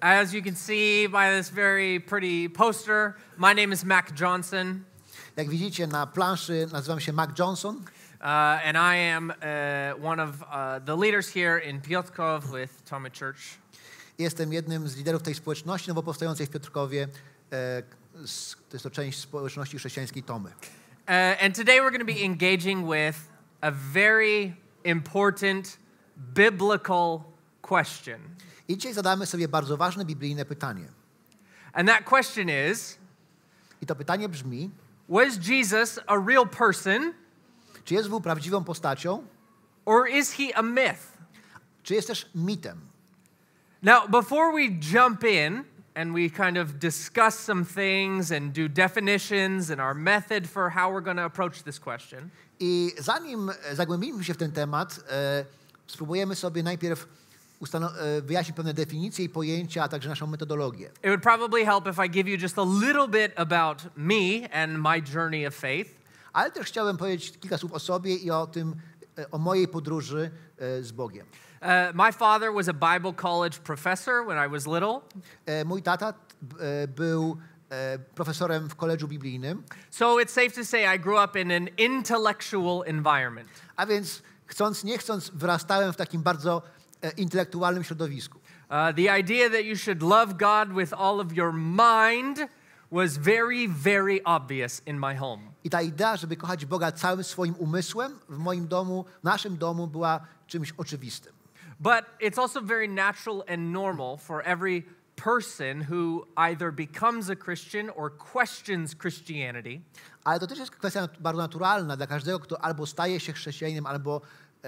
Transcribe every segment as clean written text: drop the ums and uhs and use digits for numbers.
As you can see by this very pretty poster, my name is Mac Johnson. Jak widzicie na planszy, nazywam się Mac Johnson. And I am one of the leaders here in Piotrków with Tomy Church. Jestem jednym z liderów tej społeczności nowo powstającej w Piotrkowie. To jest to część społeczności chrześcijańskiej Tomy. And today we're going to be engaging with a very important biblical question. I dzisiaj zadamy sobie bardzo ważne biblijne pytanie. And that question is, I to pytanie brzmi: was Jesus a real person? Czy Jezus był prawdziwą postacią? Or is he a myth? Czy jest też mitem? Now, before we jump in and we kind of discuss some things and do definitions and our method for how we're going to approach this question, I zanim zagłębimy się w ten temat, spróbujemy sobie najpierw wyjaśnić pewne definicje i pojęcia, a także naszą metodologię. it would probably help if I give you just a little bit about me and my journey of faith. Ale też chciałem powiedzieć kilka słów o sobie i o tym, o mojej podróży z Bogiem. My father was a Bible college professor when I was little. Mój tata był profesorem w koledżu biblijnym. So it's safe to say I grew up in an intellectual environment. A więc chcąc nie chcąc wyrastałem w takim bardzo intelektualnym środowisku. The idea that you should love God with all of your mind was very, very obvious in my home. I ta idea, żeby kochać Boga całym swoim umysłem w moim domu, w naszym domu była czymś oczywistym. But it's also very natural and normal for every person who either becomes a Christian or questions Christianity. Ale to też jest kwestia bardzo naturalna dla każdego, kto albo staje się chrześcijaninem, albo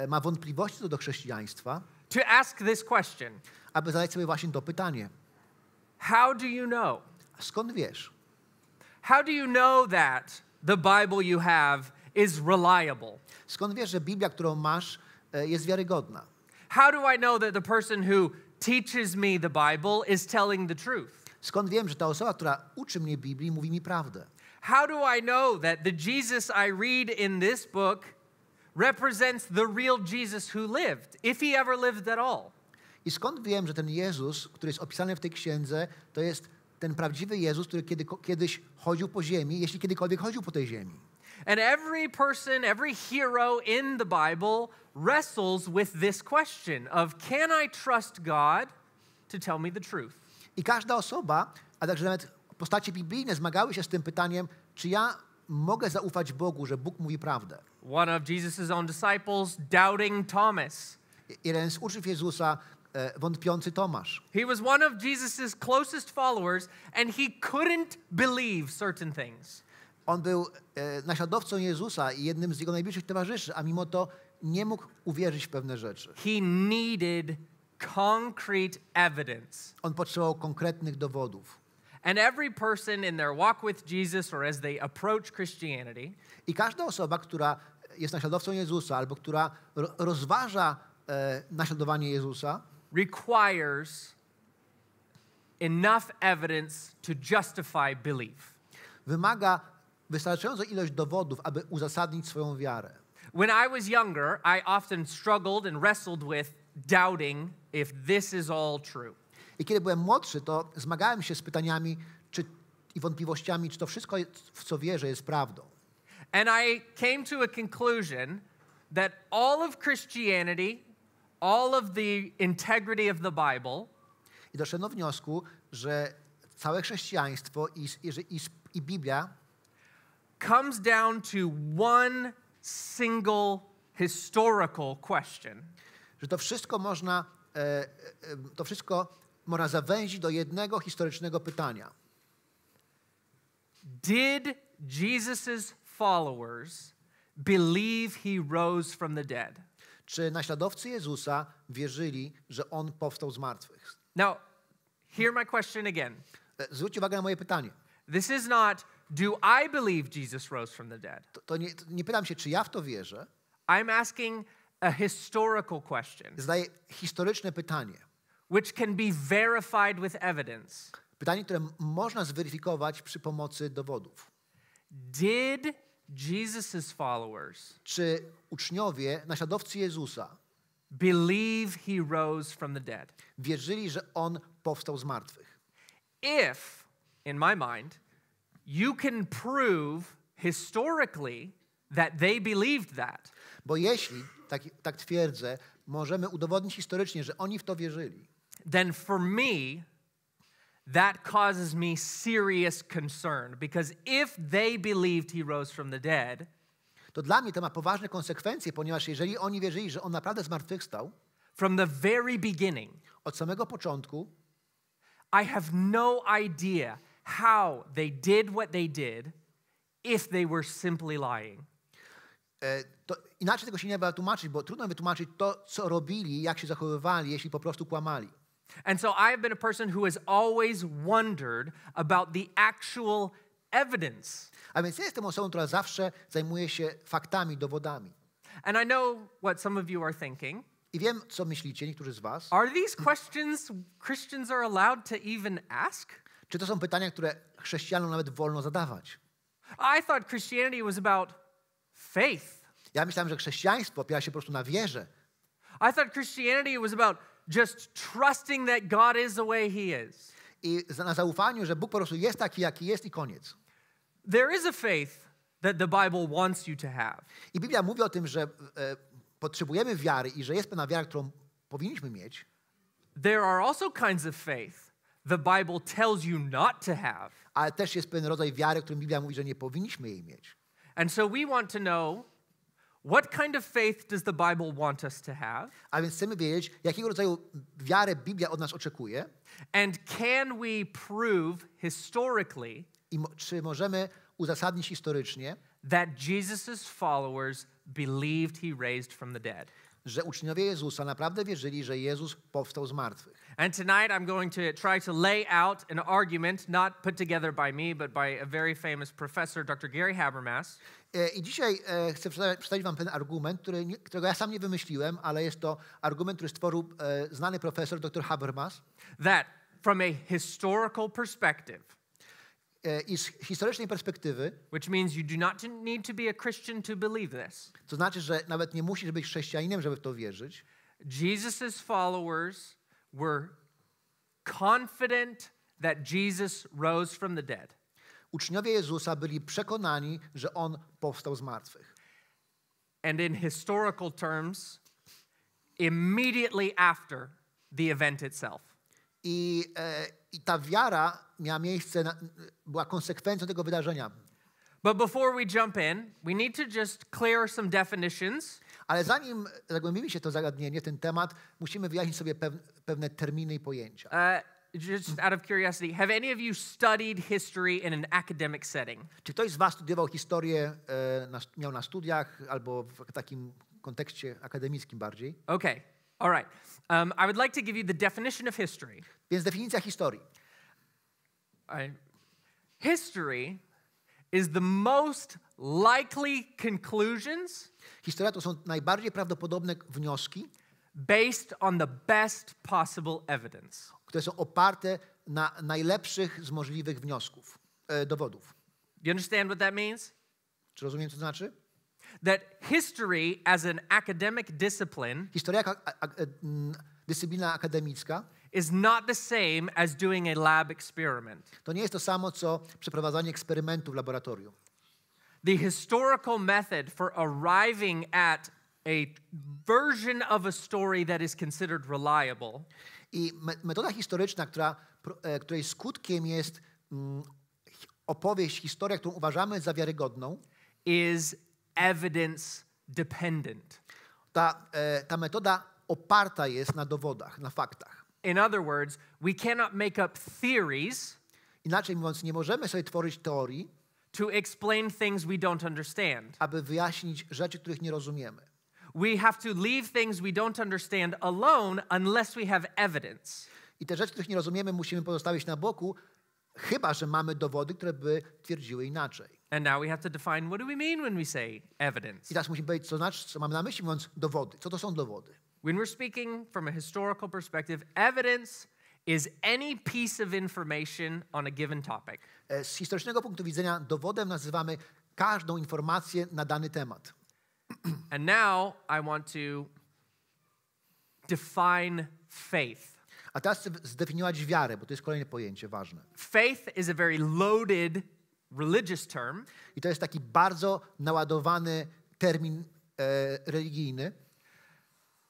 ma wątpliwości co do chrześcijaństwa, To ask this question. aby zadać sobie właśnie to pytanie. How do you know? Skąd wiesz? How do you know that the Bible you have is reliable? Skąd wiesz, że Biblia, którą masz, jest wiarygodna? How do I know that the person who teaches me the Bible is telling the truth? Skąd wiem, że ta osoba, która uczy mnie Biblii, mówi mi prawdę? How do I know that the Jesus I read in this book represents the real Jesus who lived, if he ever lived at all? I skąd wiem, że ten Jezus, który jest opisany w tej księdze, to jest ten prawdziwy Jezus, który kiedyś chodził po ziemi, jeśli kiedykolwiek chodził po tej ziemi? And every person, every hero in the Bible wrestles with this question of, can I trust God to tell me the truth? I każda osoba, a także nawet postacie biblijne zmagały się z tym pytaniem, czy ja mogę zaufać Bogu, że Bóg mówi prawdę? One of Jesus' own disciples, doubting Thomas. Jeden z uczniów Jezusa, wątpiący Tomasz. He was one of Jesus' closest followers and he couldn't believe certain things. On był naśladowcą Jezusa i jednym z jego najbliższych towarzyszy, a mimo to nie mógł uwierzyć w pewne rzeczy. He needed concrete evidence. On potrzebował konkretnych dowodów. And every person in their walk with Jesus or as they approach Christianity I każda osoba, która jest naśladowcą Jezusa albo która rozważa naśladowanie Jezusa, requires enough evidence to justify belief. wymaga wystarczającą ilość dowodów, aby uzasadnić swoją wiarę. When I was younger, I often struggled and wrestled with doubting if this is all true. I kiedy byłem młodszy, to zmagałem się z pytaniami i wątpliwościami, czy to wszystko, w co wierzę, jest prawdą. And I came to a conclusion that all of Christianity, all of the integrity of the Bible I doszedłem do wniosku, że całe chrześcijaństwo i Biblia comes down to one single historical question. że to wszystko można zawęzić do jednego historycznego pytania. Did Jesus' followers believe he rose from the dead? Czy naśladowcy Jezusa wierzyli, że On powstał z martwych? Now, hear my question again. Zwróćcie uwagę na moje pytanie. This is not, do I believe Jesus rose from the dead? To nie pytam się, czy ja w to wierzę. I'm asking a historical question, Zadaję historyczne pytanie. which can be verified with evidence. Pytanie, które można zweryfikować przy pomocy dowodów. Did Jesus' followers Czy uczniowie, naśladowcy Jezusa believe he rose from the dead. Wierzyli, że On powstał z martwych. If, in my mind, you can prove historically that they believed that, Bo jeśli, tak twierdzę, możemy udowodnić historycznie, że oni w to wierzyli, then for me, that causes me serious concern. Because if they believed he rose from the dead, to dla mnie to ma poważne konsekwencje, ponieważ jeżeli oni wierzyli, że On naprawdę zmartwychwstał, from the very beginning, od samego początku, I have no idea how they did what they did if they were simply lying. to inaczej tego się nie da tłumaczyć, bo trudno wytłumaczyć to, co robili, jak się zachowywali, jeśli po prostu kłamali. And so I have been a person who has always wondered about the actual evidence. A więc ja jestem osobą, która zawsze zajmuje się faktami, dowodami. And I know what some of you are thinking. I wiem, co myślicie, niektórzy z was. Are these questions Christians are allowed to even ask? Czy to są pytania, które chrześcijanom nawet wolno zadawać? I thought Christianity was about faith. Ja myślałem, że chrześcijaństwo opiera się po prostu na wierze. I thought Christianity was about just trusting that God is the way he is. I na zaufaniu, że Bóg po prostu jest taki, jaki jest i koniec. There is a faith that the Bible wants you to have. I Biblia mówi o tym, że potrzebujemy wiary i że jest pewna wiara, którą powinniśmy mieć. There are also kinds of faith the Bible tells you not to have. Ale też jest pewien rodzaj wiary, którym Biblia mówi, że nie powinniśmy jej mieć. And so we want to know, what kind of faith does the Bible want us to have? A więc chcemy wiedzieć, jakiego rodzaju wiarę Biblia od nas oczekuje And can we prove historically i czy możemy uzasadnić historycznie, that Jesus' followers believed he raised from the dead? że uczniowie Jezusa naprawdę wierzyli, że Jezus powstał z martwych. And tonight I'm going to try to lay out an argument not put together by me, but by a very famous professor, Dr. Gary Habermas. I dzisiaj chcę przedstawić wam pewien argument, którego ja sam nie wymyśliłem, ale jest to argument, który stworzył znany profesor dr Habermas. That from a historical perspective, I z historycznej perspektywy, which means you do not need to be a Christian to believe this, to znaczy, że nawet nie musisz być chrześcijaninem, żeby w to wierzyć, Jesus' followers were confident that Jesus rose from the dead. uczniowie Jezusa byli przekonani, że On powstał z martwych. And in historical terms, immediately after the event itself. I ta wiara miała miejsce, była konsekwencją tego wydarzenia. But before we jump in, we need to just clear some definitions. Ale zanim zagłębimy się w to zagadnienie, ten temat, musimy wyjaśnić sobie pewne terminy i pojęcia. Just out of curiosity, have any of you studied history in an academic setting? Czy ktoś z was studiował historię, miał na studiach albo w takim kontekście akademickim bardziej? Okay, all right. I would like to give you the definition of history. Więc definicja historii. History is the most likely conclusions Historia to są najbardziej prawdopodobne wnioski, based on the best possible evidence. które są oparte na najlepszych z możliwych wniosków, dowodów. Do you understand what that means? Czy rozumiem, co to znaczy? That history as an academic discipline Historia jako dyscyplina akademicka is not the same as doing a lab experiment. to nie jest to samo, co przeprowadzanie eksperymentu w laboratorium. The historical method for arriving at a version of a story that is considered reliable I metoda historyczna, której skutkiem jest opowieść, historia, którą uważamy za wiarygodną, is evidence dependent. Ta metoda oparta jest na dowodach, na faktach. In other words, we cannot make up theories Inaczej mówiąc, nie możemy sobie tworzyć teorii, to explain things we don't understand. aby wyjaśnić rzeczy, których nie rozumiemy. We have to leave things we don't understand alone unless we have evidence. I te rzeczy, których nie rozumiemy, musimy pozostawić na boku, chyba że mamy dowody, które by twierdziły inaczej. And now we have to define what do we mean when we say evidence. I teraz musimy powiedzieć, co znaczy, co mamy na myśli, mówiąc dowody. Co to są dowody? When we're speaking from a historical perspective, evidence is any piece of information on a given topic. Z historycznego punktu widzenia dowodem nazywamy każdą informację na dany temat. And now I want to define faith. A teraz chcę zdefiniować wiarę, bo to jest kolejne pojęcie ważne. Faith is a very loaded religious term. I to jest taki bardzo naładowany termin religijny.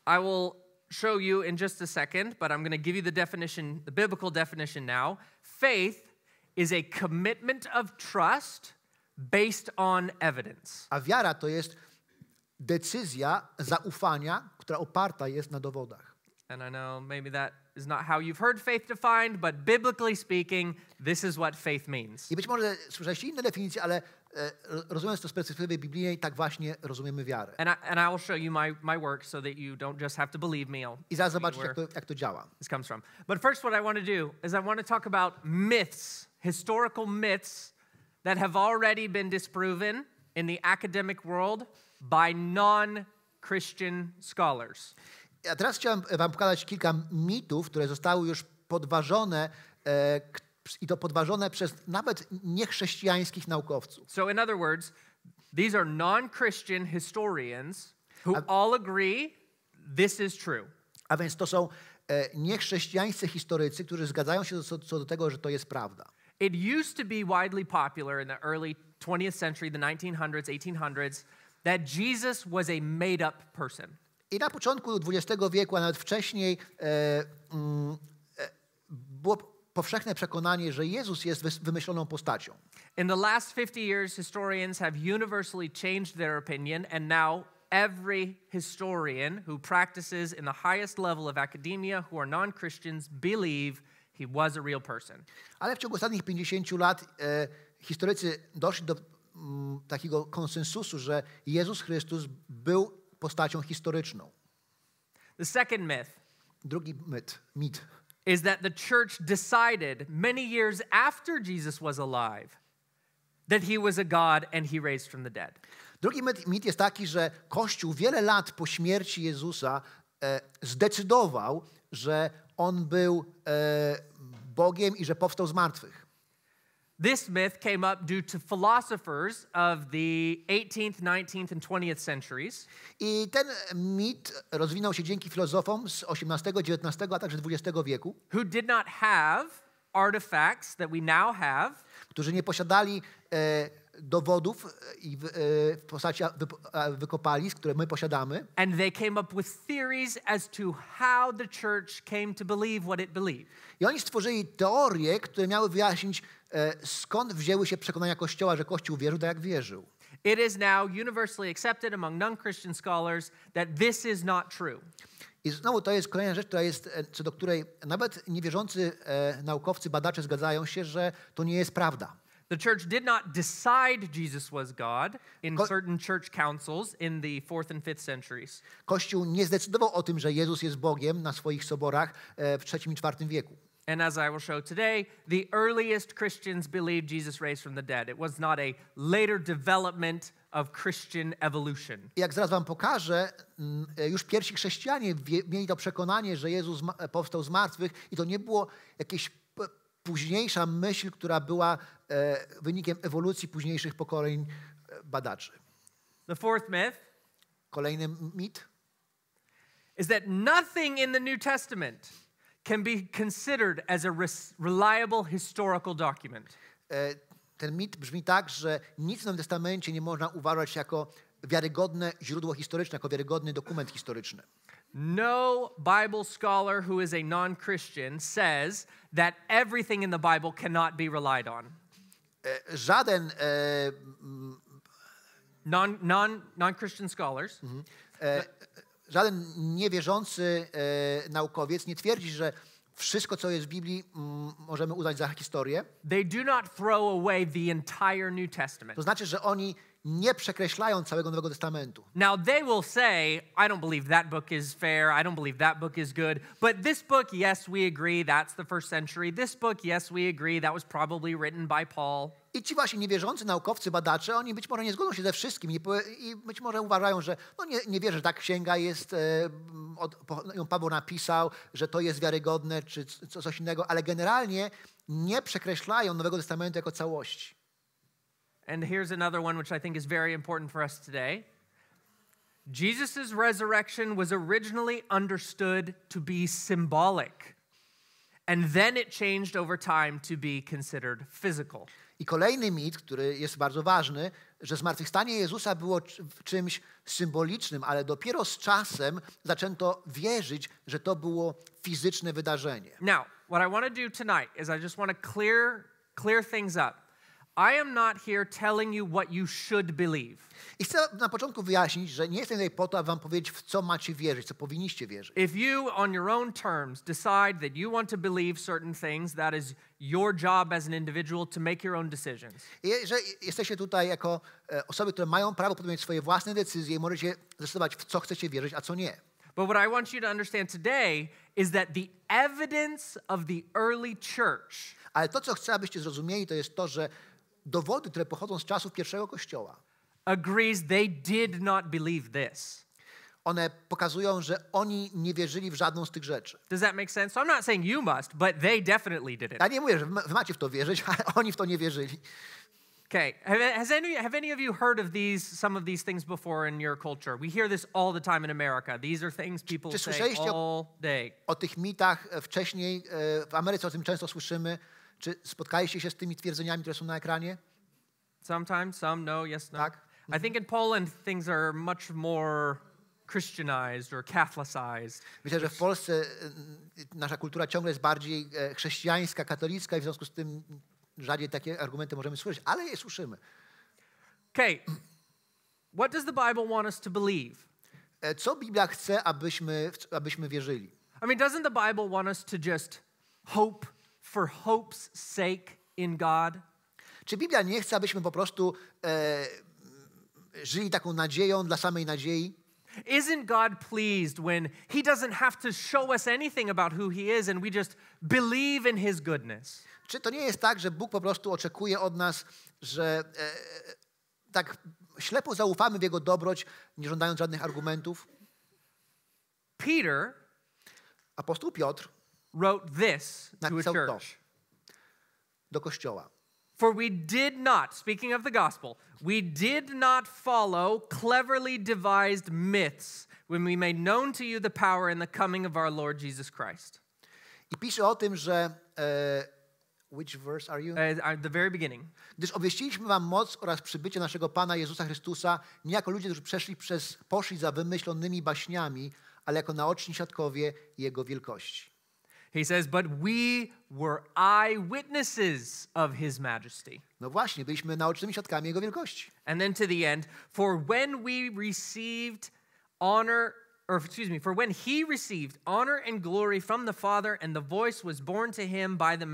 I will show you in just a second, but I'm going to give you the definition, the biblical definition now. Faith is a commitment of trust based on evidence. A wiara to jest decyzja zaufania, która oparta jest na dowodach. And I know maybe that is not how you've heard faith defined, but biblically speaking, this is what faith means. I być może słyszeliście inne definicje, ale rozumiejąc to z perspektywy biblijnej, tak właśnie rozumiemy wiarę. And I will show you my work so that you don't just have to believe me. I zaraz zobaczycie, jak to działa. This comes from. But first what I want to do is I want to talk about myths, historical myths that have already been disproven in the academic world by non-Christian scholars. A teraz chciałem wam pokazać kilka mitów, które zostały już podważone i to podważone przez nawet niechrześcijańskich naukowców. So in other words, these are non-Christian historians who all agree this is true. A więc to są niechrześcijańscy historycy, którzy zgadzają się co do tego, że to jest prawda. It used to be widely popular in the early 20th century, the 1900s, 1800s, that Jesus was a made-up person. I na początku XX wieku, a nawet wcześniej, było powszechne przekonanie, że Jezus jest wymyśloną postacią. In the last 50 years, historians have universally changed their opinion, and now every historian who practices in the highest level of academia who are non-Christians believe he was a real person. Ale w ciągu ostatnich 50 lat historycy doszli do takiego konsensusu, że Jezus Chrystus był postacią historyczną. The second myth. Drugi mit. Is that the church decided many years after Jesus was alive that he was a God and he raised from the dead. Drugi mit jest taki, że Kościół wiele lat po śmierci Jezusa zdecydował, że on był Bogiem i że powstał z martwych. This myth came up due to philosophers of the 18th, 19th and 20th centuries. I ten mit rozwinął się dzięki filozofom z XVIII, XIX, a także XX wieku, Who did not have artifacts that we now have. Którzy nie posiadali dowodów w postaci wykopalisk, które my posiadamy. And they came up with theories as to how the church came to believe what it believed. I oni stworzyli teorie, które miały wyjaśnić, skąd wzięły się przekonania Kościoła, że Kościół wierzył tak, jak wierzył. It is now universally accepted among non-Christian scholars that this is not true. I znowu to jest kolejna rzecz, która jest, co do której nawet niewierzący naukowcy, badacze zgadzają się, że to nie jest prawda. The church did not decide Jesus was God in certain church councils in the 4th and 5th centuries. Kościół nie zdecydował o tym, że Jezus jest Bogiem na swoich soborach w III i IV wieku. And as I will show today, the earliest Christians believed Jesus raised from the dead. It was not a later development of Christian evolution. I jak zaraz wam pokażę, już pierwsi chrześcijanie mieli to przekonanie, że Jezus powstał z martwych i to nie było jakieś późniejsza myśl, która była wynikiem ewolucji późniejszych pokoleń badaczy. The fourth myth. Kolejny mit. Is that nothing in the New Testament can be considered as a reliable historical document. Ten mit brzmi tak, że nic w Nowym Testamencie nie można uważać jako wiarygodne źródło historyczne, jako wiarygodny dokument historyczny. No Bible scholar who is a non-Christian says that everything in the Bible cannot be relied on. Żaden non-Christian scholars. Żaden niewierzący naukowiec nie twierdzi, że wszystko, co jest w Biblii, możemy uznać za historię. They do not throw away the entire New Testament. To znaczy, że oni nie przekreślają całego Nowego Testamentu. Now they will say, I don't believe that book is fair, I don't believe that book is good, but this book, yes, we agree, that's the first century. This book, yes, we agree, that was probably written by Paul. I ci właśnie niewierzący naukowcy, badacze, oni być może nie zgodzą się ze wszystkim i być może uważają, że nie wierzę, że ta księga jest, ją Paweł napisał, że to jest wiarygodne, czy coś innego, ale generalnie nie przekreślają Nowego Testamentu jako całości. And here's another one which I think is very important for us today. Jesus' resurrection was originally understood to be symbolic, and then it changed over time to be considered physical. I kolejny mit, który jest bardzo ważny, że zmartwychwstanie Jezusa było czymś symbolicznym, ale dopiero z czasem zaczęto wierzyć, że to było fizyczne wydarzenie. Now, what I want to do tonight is I just want to clear things up. I am not here telling you what you should believe. I chcę na początku wyjaśnić, że nie jestem tutaj po to, aby wam powiedzieć, w co macie wierzyć, co powinniście wierzyć. If you, on your own terms, decide that you want to believe certain things, that is your job as an individual to make your own decisions. I że jesteście tutaj jako osoby, które mają prawo podjąć swoje własne decyzje i możecie zdecydować, w co chcecie wierzyć, a co nie. But what I want you to understand today is that the evidence of the early church Ale to, co chcę, abyście zrozumieli, to jest to, że dowody, które pochodzą z czasów pierwszego Kościoła, agrees they did not believe this. one pokazują, że oni nie wierzyli w żadną z tych rzeczy. Does that make sense? So I'm not saying you must, but they definitely didn't. Ja nie mówię, że wy macie w to wierzyć, ale oni w to nie wierzyli. Okay, have any of you heard of some of these things before in your culture? We hear this all the time in America. These are things people Czy say słyszeliście all day. o tych mitach wcześniej? W Ameryce o tym często słyszymy. Czy spotkaliście się z tymi twierdzeniami, które są na ekranie? Sometimes, some, no, yes, no. Tak. I think in Poland things are much more Christianized or Catholicized. Myślę, że w Polsce nasza kultura ciągle jest bardziej chrześcijańska, katolicka i w związku z tym rzadziej takie argumenty możemy słyszeć, ale je słyszymy. Okay, what does the Bible want us to believe? Co Biblia chce, abyśmy wierzyli? I mean, doesn't the Bible want us to just hope for hope's sake in God? Czy Biblia nie chce, abyśmy po prostu żyli taką nadzieją dla samej nadziei? Isn't God pleased when he doesn't have to show us anything about who he is and we just believe in his goodness? Czy to nie jest tak, że Bóg po prostu oczekuje od nas, że tak ślepo zaufamy w Jego dobroć, nie żądając żadnych argumentów? Peter Apostoł Piotr wrote this to a napisał to church. do Kościoła. For we did not, speaking of the gospel, we did not follow cleverly devised myths when we made known to you the power and the coming of our Lord Jesus Christ. I pisze o tym, że which verse are you? At the very beginning. Gdyż obwieściliśmy wam moc oraz przybycie naszego Pana Jezusa Chrystusa, nie jako ludzie, którzy poszli za wymyślonymi baśniami, ale jako naoczni świadkowie Jego wielkości. He says, but we were eyewitnesses of his majesty. No właśnie, byliśmy naocznymi świadkami Jego wielkości. And then to the end, for when he received honor and glory from the Father, and the voice was borne to him by the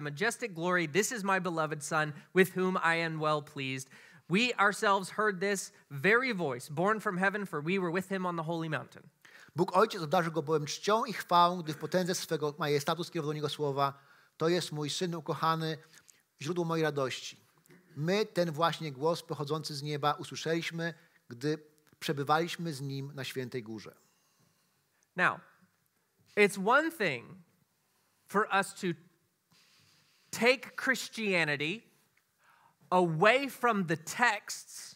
majestic glory, this is my beloved Son, with whom I am well pleased. We ourselves heard this very voice, born from heaven, for we were with him on the holy mountain. Bóg Ojciec obdarzył go bowiem czcią i chwałą, gdy w potędze swego majestatu skierował do niego słowa: to jest mój Syn ukochany, źródło mojej radości. My ten właśnie głos pochodzący z nieba usłyszeliśmy, gdy przebywaliśmy z Nim na Świętej Górze. Now, it's one thing for us to take Christianity away from the texts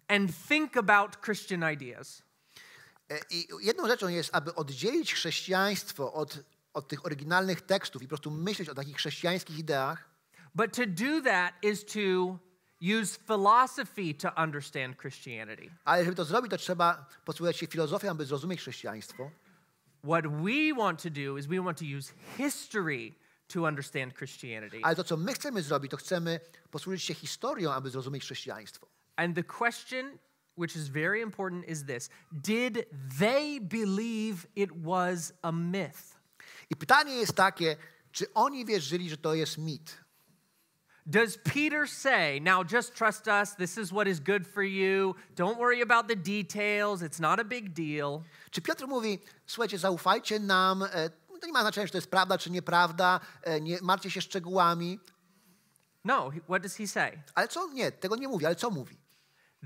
and think about Christian ideas. I jedną rzeczą jest, aby oddzielić chrześcijaństwo od tych oryginalnych tekstów i po prostu myśleć o takich chrześcijańskich ideach. But to do that is to use philosophy to understand Christianity. Ale żeby to zrobić, to trzeba posługiwać się filozofią, aby zrozumieć chrześcijaństwo. What we want to do is we want to use history to understand Christianity. Ale to, co my chcemy zrobić, to chcemy posłużyć się historią, aby zrozumieć chrześcijaństwo. And the question, which is very important, is this: did they believe it was a myth? I pytanie jest takie, czy oni wierzyli, że to jest mit? Does Peter say, now just trust us, this is what is good for you, don't worry about the details, it's not a big deal? Czy Piotr mówi: słuchajcie, zaufajcie nam, to nie ma znaczenia, czy to jest prawda, czy nieprawda, nie martwcie się szczegółami. No, what does he say? Ale co? Nie, tego nie mówi, ale co mówi?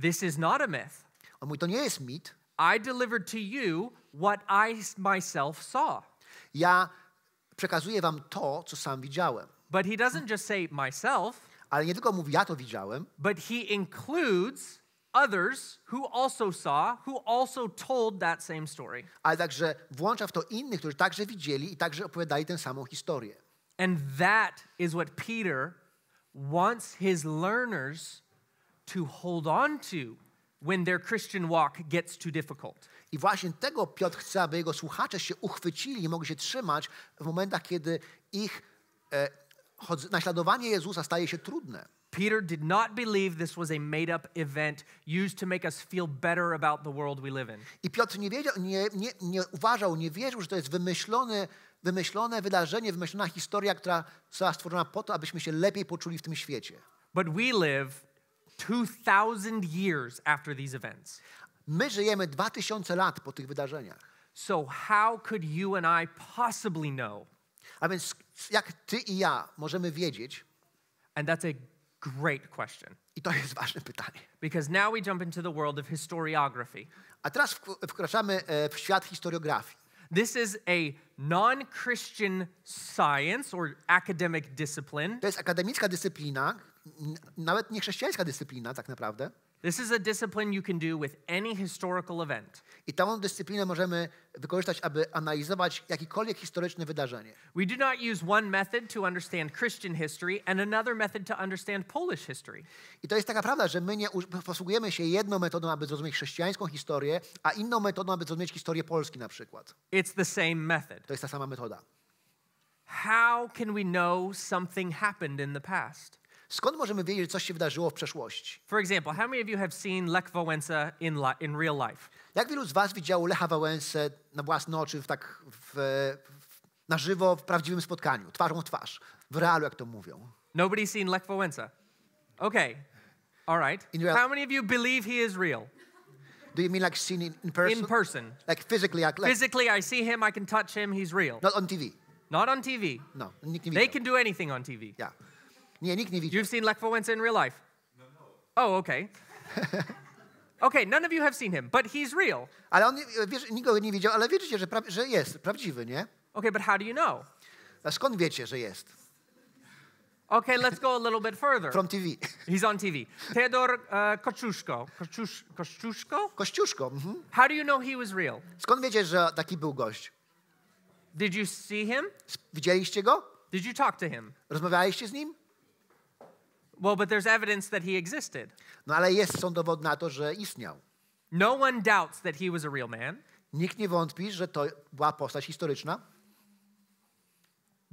This is not a myth. On mówi: to nie jest mit. I delivered to you what I myself saw. Ja przekazuję wam to, co sam widziałem. But he doesn't just say myself, Ale nie tylko mówi: ja to widziałem, but he includes others who also saw, who also told that same story. Ale także włącza w to innych, którzy także widzieli i także opowiadali tę samą historię. And that is what Peter wants his learners to hold on to when their Christian walk gets too difficult. I właśnie tego Piotr chce, aby jego słuchacze się uchwycili i mogli się trzymać w momentach, kiedy ich naśladowanie Jezusa staje się trudne. Peter did not believe this was a made-up event used to make us feel better about the world we live in. I Piotr nie uważał, nie wierzył, że to jest wymyślone wydarzenie, wymyślona historia, która została stworzona po to, abyśmy się lepiej poczuli w tym świecie. But we live 2,000 years after these events. My żyjemy 2000 lat po tych wydarzeniach. So how could you and I possibly know? A więc jak ty i ja możemy wiedzieć, And that's a great question. i to jest ważne pytanie. Because now we jump into the world of historiography. A teraz wkraczamy w świat historiografii. This is a non-Christian science or academic discipline. To jest akademicka dyscyplina, nawet nie chrześcijańska dyscyplina tak naprawdę. This is a discipline you can do with any historical event. I tą dyscyplinę możemy wykorzystać, aby analizować jakiekolwiek historyczne wydarzenie. We do not use one method to understand Christian history and another method to understand Polish history. I to jest taka prawda, że my nie posługujemy się jedną metodą, aby zrozumieć chrześcijańską historię, a inną metodą, aby zrozumieć historię Polski na przykład. It's the same method. To jest ta sama metoda. How can we know something happened in the past? Skąd możemy wiedzieć, że coś się wydarzyło w przeszłości? For example, how many of you have seen Lech Wałęsa in real life? Jak wielu z was widziało Lecha Wałęsę na własne oczy, na żywo, w prawdziwym spotkaniu, twarzą w twarz, w realu, jak to mówią? Nobody's seen Lech Wałęsa? Okay. All right. In real- How many of you believe he is real? Do you mean like seen in person? In person. Like physically, like Physically, I see him, I can touch him, he's real. not on TV. Not on TV. No, nikt nie They widział. can do anything on TV. Ja. Nie, nikt nie widział. You've seen Lech Wałęsa in real life? Oh, okay. Okay, none of you have seen him, but he's real. Ale on, nikt go nie widział, ale wierzycie, że jest prawdziwy, nie? Okay, but how do you know? A skąd wiecie, że jest? Okay, let's go a little bit further. From TV. He's on TV. Teodor Kościuszko. Kościuszko? Kościuszko. Mhm. How do you know he was real? Skąd wiecie, że taki był gość? Did you see him? Widzieliście go? Did you talk to him? Rozmawialiście z nim? Well, but there's evidence that he existed. No ale są dowody na to, że istniał. No one doubts that he was a real man. Nikt nie wątpi, że to była postać historyczna.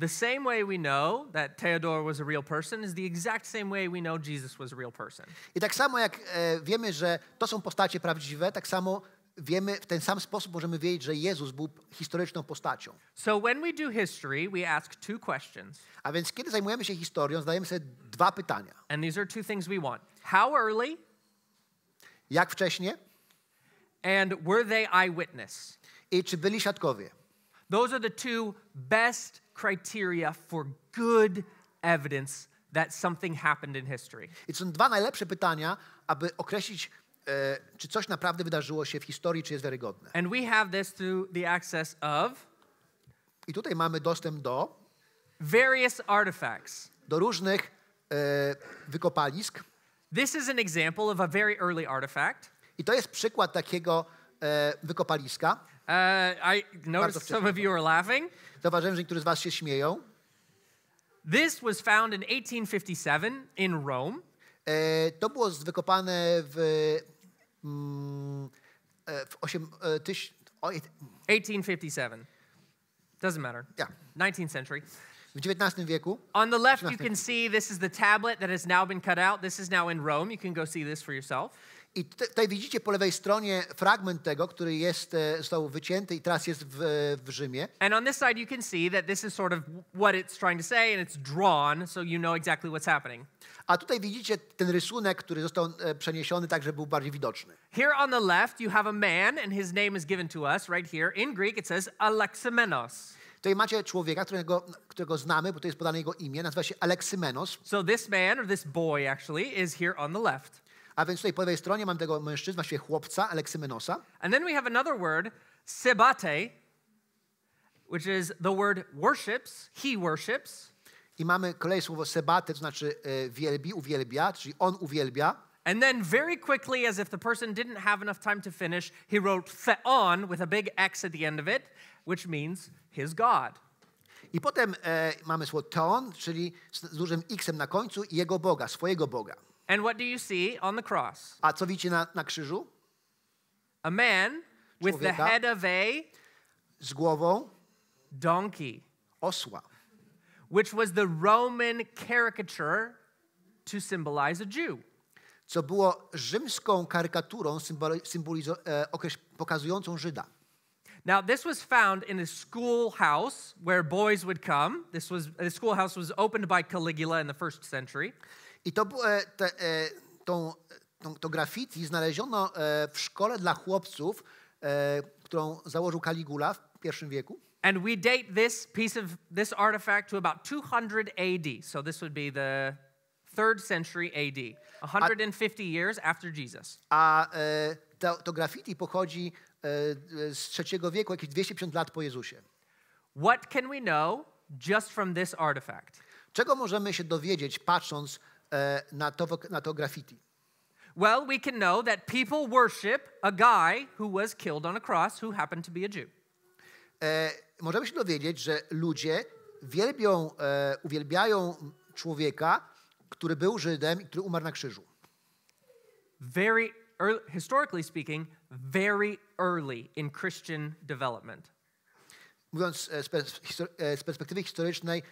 The same way we know that Theodore was a real person is the exact same way we know Jesus was a real person. I tak samo jak wiemy, że to są postacie prawdziwe, tak samo wiemy, w ten sam sposób możemy wiedzieć, że Jezus był historyczną postacią. So when we do history, we ask two questions. A więc kiedy zajmujemy się historią, zadajemy sobie dwa pytania. And these are two things we want. How early Jak wcześnie and were they eyewitness? i czy byli świadkowie? Those are the two best criteria for good evidence that something happened in history. I to są dwa najlepsze pytania, aby określić, czy coś naprawdę wydarzyło się w historii, czy jest wiarygodne. And we have this through the access of I tutaj mamy dostęp various artifacts. do różnych wykopalisk. This is an example of a very early artifact. I to jest przykład takiego wykopaliska. I noticed some of you are laughing. Zauważyłem, że niektórzy z was się śmieją. This was found in 1857 in Rome. To było wykopane w 1857. Doesn't matter. Yeah. 19th century. w XIX wieku. On the left, you can see this is the tablet that has now been cut out. This is now in Rome. You can go see this for yourself. I tutaj widzicie po lewej stronie fragment tego, który został wycięty i teraz jest w Rzymie. And on this side, you can see that this is sort of what it's trying to say, and it's drawn, so you know exactly what's happening. A tutaj widzicie ten rysunek, który został przeniesiony tak, żeby był bardziej widoczny. Here on the left, you have a man, and his name is given to us right here. In Greek, it says Alexamenos. Tutaj macie człowieka, którego znamy, bo to jest podane jego imię, nazywa się Aleksymenos. So this man, or this boy actually, is here on the left. A więc tutaj po lewej stronie mam tego mężczyznę, właściwie chłopca, Aleksymenosa. And then we have another word, sebate, which is the word worships, he worships. I mamy kolejne słowo sebate, to znaczy wielbi, uwielbia, czyli on uwielbia. And then very quickly, as if the person didn't have enough time to finish, he wrote Theon with a big X at the end of it, which means his God. I potem mamy słowo teon, czyli z dużym X-em na końcu, jego Boga, swojego Boga. And what do you see on the cross? A co widzicie na krzyżu? A man with the Człowieka. head of a Z głową donkey, osła, which was the Roman caricature to symbolize a Jew. co było rzymską karykaturą pokazującą Żyda. Now, this was found in a schoolhouse where boys would come. The schoolhouse was opened by Caligula in the 1st century. I to to graffiti znaleziono w szkole dla chłopców, którą założył Caligula w I wieku. And we date this artifact to about 200 AD. So this would be the 3rd century AD, 150 years after Jesus. A to graffiti pochodzi z III wieku, jakieś 250 lat po Jezusie. What can we know just from this artifact? Czego możemy się dowiedzieć, patrząc na to graffiti? Well, we can know that people worship a guy who was killed on a cross who happened to be a Jew. Możemy się dowiedzieć, że ludzie uwielbiają człowieka, który był Żydem i który umarł na krzyżu. Historically speaking, very early in Christian development. Mówiąc z perspektywy historycznej,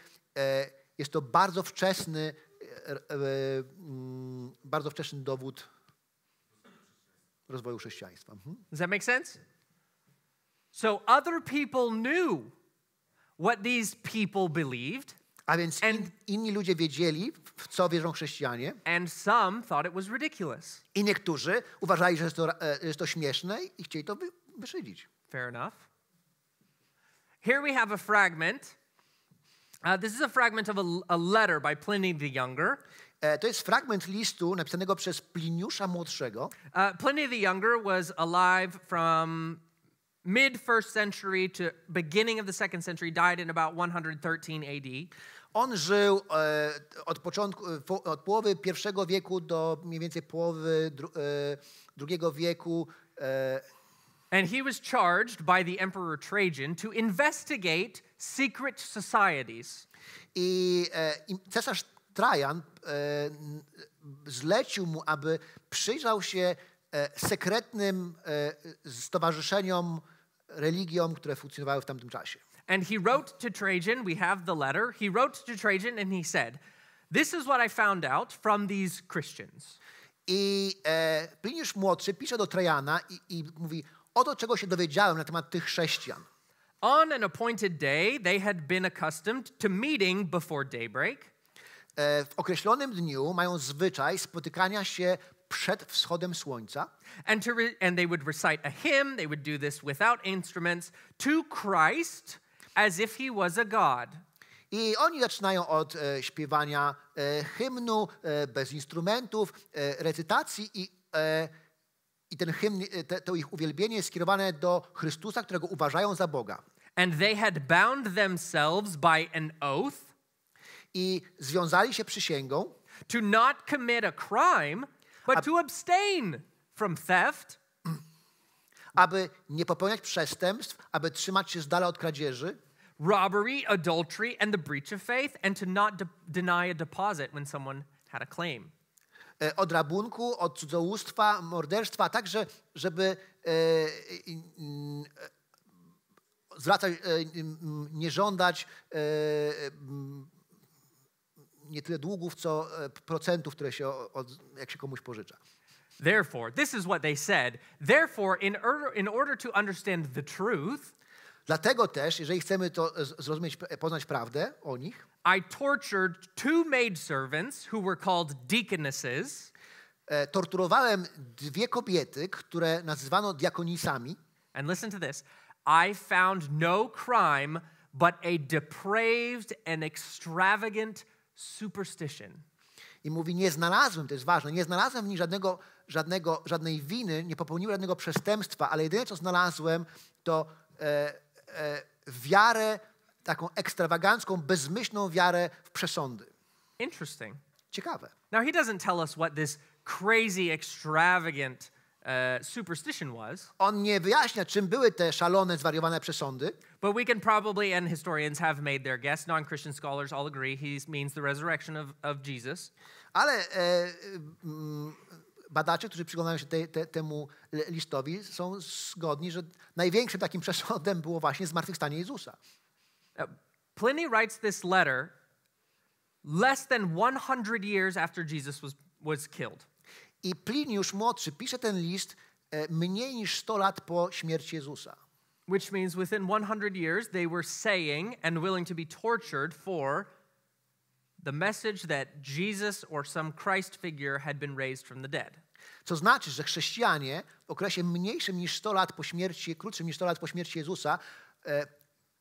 jest to bardzo wczesny dowód rozwoju chrześcijaństwa. Does that make sense? So other people knew what these people believed. A więc inni ludzie wiedzieli, w co wierzą chrześcijanie. And some thought it was ridiculous. I niektórzy uważali, że jest to śmieszne i chcieli to wyszydzić. Fair enough. Here we have a fragment. This is a fragment of a letter by Pliny the Younger. To jest fragment listu napisanego przez Pliniusza Młodszego. Pliny the Younger was alive from mid-1st century to beginning of the 2nd century, died in about 113 AD. On żył od połowy I wieku do mniej więcej połowy II wieku. And he was charged by the Emperor Trajan to investigate secret societies. I cesarz Trajan zlecił mu, aby przyjrzał się sekretnym stowarzyszeniom, religiom, które funkcjonowały w tamtym czasie. And he wrote to Trajan, we have the letter, he wrote to Trajan and he said, "This is what I found out from these Christians." I Pliniusz Młodszy pisze do Trajana i mówi, oto czego się dowiedziałem na temat tych chrześcijan. On an appointed day, they had been accustomed to meeting before daybreak. W określonym dniu mają zwyczaj spotykania się przed wschodem słońca. And they would recite a hymn, they would do this without instruments, to Christ as if he was a god. I oni zaczynają od śpiewania hymnu bez instrumentów, recytacji i ten hymn, to ich uwielbienie jest skierowane do Chrystusa, którego uważają za Boga. And they had bound themselves by an oath. I związali się przysięgą, to not commit a crime, but to abstain from theft, aby nie popełniać przestępstw, aby trzymać się z dala od kradzieży, robbery, adultery, and the breach of faith, and to not deny a deposit when someone had a claim. Od rabunku, od cudzołóstwa, morderstwa, a także, żeby nie żądać nie tyle długów, co procentów, które się jak się komuś pożycza. Therefore, this is what they said. Therefore, in order to understand the truth, dlatego też, jeżeli chcemy to zrozumieć, poznać prawdę o nich, I tortured 2 maidservants who were called deaconesses. Torturowałem 2 kobiety, które nazywano diakonisami. And listen to this. I found no crime but a depraved and extravagant superstition. I mówi, nie znalazłem, to jest ważne, nie znalazłem w nich żadnej winy, nie popełniłem żadnego przestępstwa, ale jedyne, co znalazłem, to wiarę, taką ekstrawagancką, bezmyślną wiarę w przesądy. Interesting. Ciekawe. Now, he doesn't tell us what this crazy, extravagant superstition was. On nie wyjaśnia, czym były te szalone, zwariowane przesądy, But we can probably, and historians have made their guess, non-Christian scholars all agree, he means the resurrection of Jesus. ale badacze, którzy przyglądają się temu listowi, są zgodni, że największym takim przesądem było właśnie zmartwychwstanie Jezusa. Pliny writes this letter less than 100 years after Jesus was killed. I Pliniusz Młodszy pisze ten list mniej niż 100 lat po śmierci Jezusa. Which means within 100 years, they were saying and willing to be tortured for the message that Jesus or some Christ figure had been raised from the dead. Co znaczy, że chrześcijanie w okresie mniejszym niż 100 lat po śmierci, krótszym niż 100 lat po śmierci Jezusa,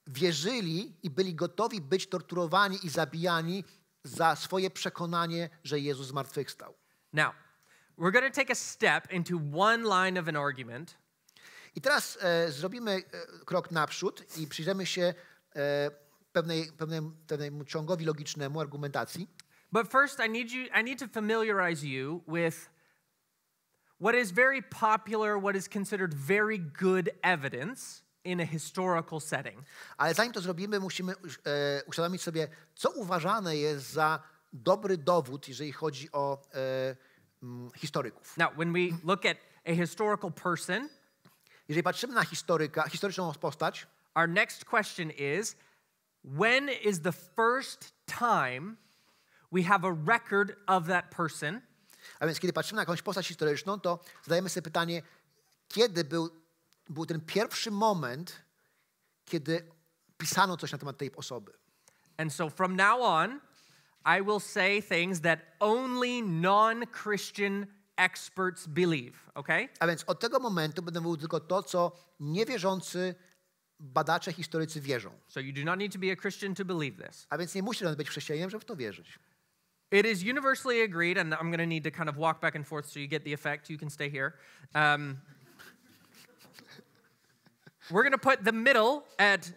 wierzyli i byli gotowi być torturowani i zabijani za swoje przekonanie, że Jezus zmartwychwstał. Now, we're going to take a step into one line of an argument. I teraz zrobimy krok naprzód i przyjrzymy się pewnemu ciągowi logicznemu argumentacji. But first, I need to familiarize you with what is very popular, what is considered very good evidence in a historical setting. Ale zanim to zrobimy, musimy uświadomić sobie, co uważane jest za dobry dowód, jeżeli chodzi o historyków. Now, when we look at a historical person, Jeżeli patrzymy na historyczną postać, our next question is, when is the first time we have a record of that person? a więc kiedy patrzymy na jakąś postać historyczną, to zadajemy sobie pytanie, kiedy był ten pierwszy moment, kiedy pisano coś na temat tej osoby. And so from now on, I will say things that only non-Christian experts believe, okay? A więc od tego momentu będę mówił tylko to, co niewierzący badacze, historycy wierzą. So you do not need to be a Christian to believe this. A więc nie musi być chrześcijaninem, żeby w to wierzyć. It is universally agreed, and I'm going to need to kind of walk back and forth so you get the effect. You can stay here. We're going to put the middle at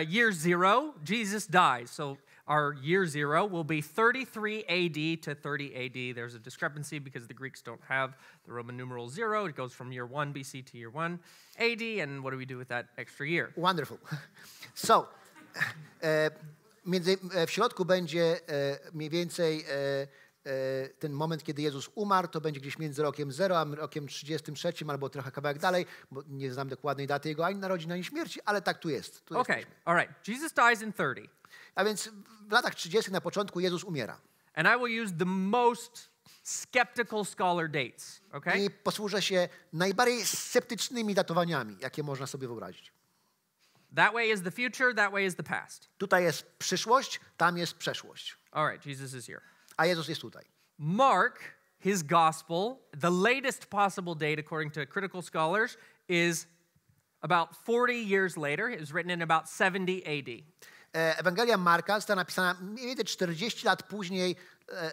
year 0. Jesus dies. So our year 0 will be 33 AD to 30 AD. There's a discrepancy because the Greeks don't have the Roman numeral 0. It goes from year 1 BC to year 1 AD. And what do we do with that extra year? Wonderful. So, w środku będzie mniej więcej ten moment, kiedy Jezus umarł, to będzie gdzieś między rokiem 0 a rokiem 33, albo trochę kawałek dalej, bo nie znam dokładnej daty jego ani narodzin, ani śmierci, ale tak tu jest. Tu Okay, jesteśmy. all right. Jesus dies in 30. A więc w latach 30 na początku Jezus umiera. And I will use the most skeptical scholar dates, okay? I posłużę się najbardziej sceptycznymi datowaniami, jakie można sobie wyobrazić. That way is the future, that way is the past. Tutaj jest przyszłość, tam jest przeszłość. All right, Jesus is here. A Jezus jest tutaj. Mark, his gospel, the latest possible date according to critical scholars is about 40 years later. It was written in about 70 AD. Ewangelia Marka została napisana mniej więcej 40 lat później,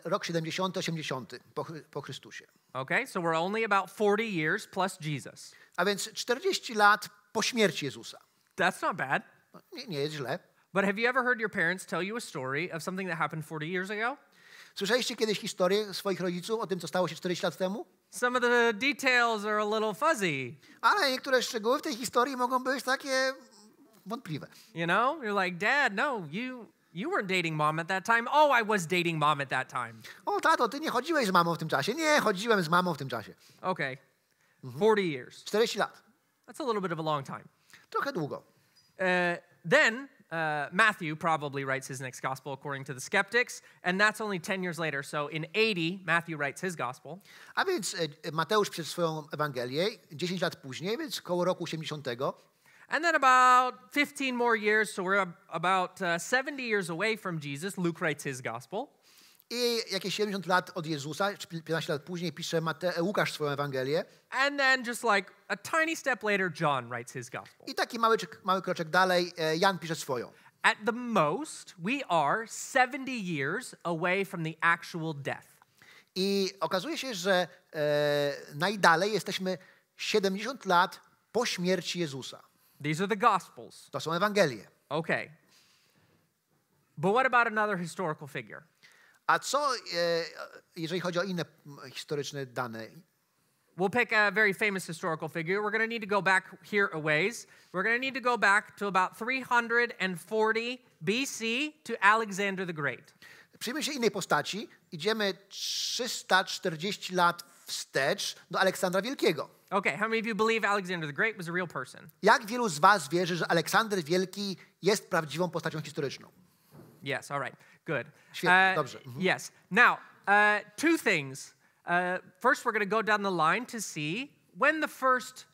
rok 70, 80 po Chrystusie. Okay, so we're only about 40 years plus Jesus. A więc 40 lat po śmierci Jezusa. That's not bad. Nie jest źle. But have you ever heard your parents tell you a story of something that happened 40 years ago? Słyszeliście kiedyś historię swoich rodziców o tym, co stało się 40 lat temu? Some of the details are a little fuzzy. Ale niektóre szczegóły w tej historii mogą być takie wątpliwe. You know, you're like, Dad, no, you weren't dating mom at that time. Oh, I was dating mom at that time. O, tato, ty nie chodziłeś z mamą w tym czasie. Nie, chodziłem z mamą w tym czasie. Okay, 40 years. 40 lat. That's a little bit of a long time. Trochę długo. Then Matthew probably writes his next gospel according to the skeptics, and that's only 10 years later. So in 80, Matthew writes his gospel. A więc Mateusz pisze swoją Ewangelię 10 lat później, więc koło roku 80. And then about 15 more years, so we're about 70 years away from Jesus, Luke writes his gospel. I jakieś 70 lat od Jezusa, czy 15 lat później pisze Łukasz swoją Ewangelię. And then just like a tiny step later, John writes his gospel. I taki mały kroczek dalej Jan pisze swoją. At the most, we are 70 years away from the actual death. I okazuje się, że najdalej jesteśmy 70 lat po śmierci Jezusa. These are the gospels. To są Ewangelie. Okay. But what about another historical figure? A co, jeżeli chodzi o inne historyczne dane? We'll pick a very famous historical figure. We're going to need to go back here a ways. We're going to need to go back to about 340 BC to Alexander the Great. Przyjmijmy się innej postaci. Idziemy 340 lat wstecz do Aleksandra Wielkiego. Okay, how many of you believe Alexander the Great was a real person? Jak wielu z was wierzy, że Aleksander Wielki jest prawdziwą postacią historyczną? Yes, all right, good. Świetnie, dobrze. Yes. Now, two things. First, we're going to go down the line to see when the first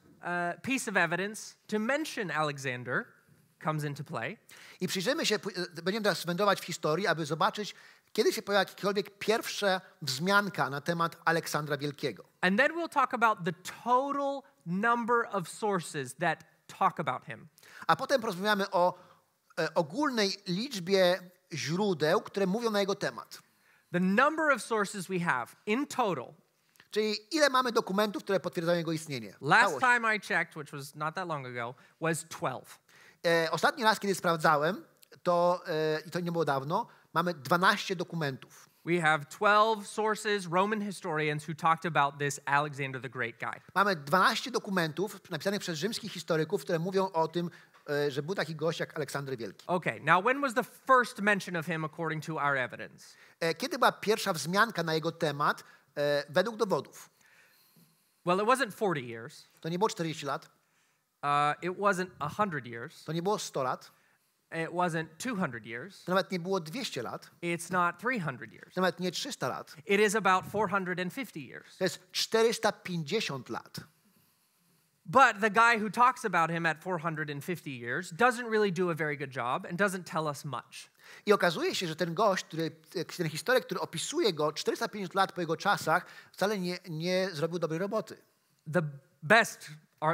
piece of evidence to mention Alexander comes into play. I przyjrzymy się, będziemy teraz wędrować w historii, aby zobaczyć, kiedy się pojawia jakakolwiek pierwsza wzmianka na temat Aleksandra Wielkiego. And then we'll talk about the total number of sources that talk about him. A potem porozmawiamy o ogólnej liczbie źródeł, które mówią na jego temat. The number of sources we have in total. Czyli ile mamy dokumentów, które potwierdzają jego istnienie. Last time I checked, which was not that long ago, was 12. Ostatni raz, kiedy sprawdzałem, i to nie było dawno, mamy 12 dokumentów. We have 12 sources, Roman historians, who talked about this Alexander the Great guy. Mamy 12 dokumentów napisanych przez rzymskich historyków, które mówią o tym, że był taki gość jak Aleksander Wielki. Okay, now when was the first mention of him according to our evidence? Kiedy była pierwsza wzmianka na jego temat według dowodów? Well, it wasn't 40 years. To nie było 40 lat. It wasn't 100 years. To nie było 100 lat. It wasn't 200 years. To nawet nie było 200 lat. It's not 300 years. To nawet nie 300 lat. It is about 450 years. To jest 450 lat. But the guy who talks about him at 450 years doesn't really do a very good job and doesn't tell us much. I okazuje się, że ten gość, ten historyk, który opisuje go 450 lat po jego czasach, wcale nie zrobił dobrej roboty. The best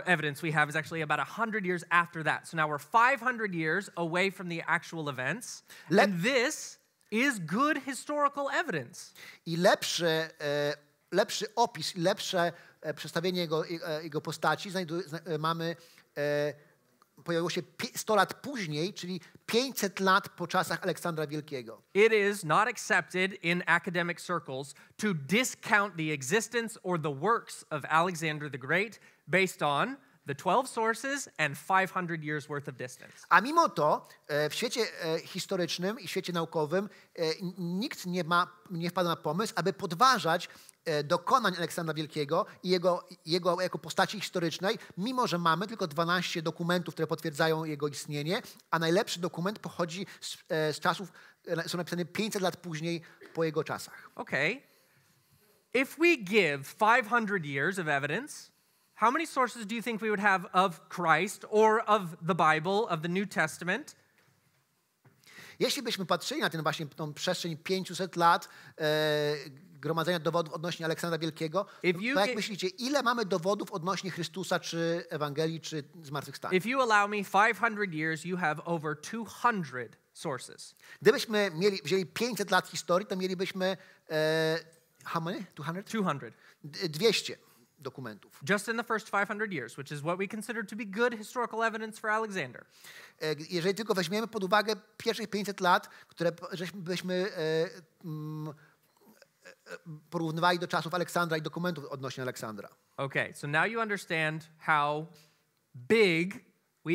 evidence we have is actually about 100 years after that. So now we're 500 years away from the actual events. And this is good historical evidence. I lepszy opis, lepsze przedstawienie jego postaci pojawiło się 100 lat później, czyli 500 lat po czasach Aleksandra Wielkiego. It is not accepted in academic circles to discount the existence or the works of Alexander the Great based on the 12 sources and 500 years worth of distance. A mimo to w świecie historycznym i świecie naukowym nikt nie wpadł na pomysł, aby podważać dokonań Aleksandra Wielkiego i jego jako postaci historycznej, mimo że mamy tylko 12 dokumentów, które potwierdzają jego istnienie, a najlepszy dokument pochodzi z czasów, są napisane 500 lat później po jego czasach. Okay. If we give 500 years of evidence, how many sources do you think we would have of Christ or of the Bible, of the New Testament? Jeśli byśmy patrzyli na tą przestrzeń 500 lat gromadzenia dowodów odnośnie Aleksandra Wielkiego, to jak myślicie, ile mamy dowodów odnośnie Chrystusa, czy Ewangelii, czy zmartwychwstania? If you allow me 500 years, you have over 200 sources. Gdybyśmy wzięli 500 lat historii, to mielibyśmy how many? 200. 200 dokumentów. Just in the first 500 years, which is what we consider to be good historical evidence for Alexander. Jeżeli tylko weźmiemy pod uwagę pierwszych 500 lat, które byśmy porównywali do czasów Aleksandra i dokumentów odnośnie Aleksandra. Okay, so now you understand how big we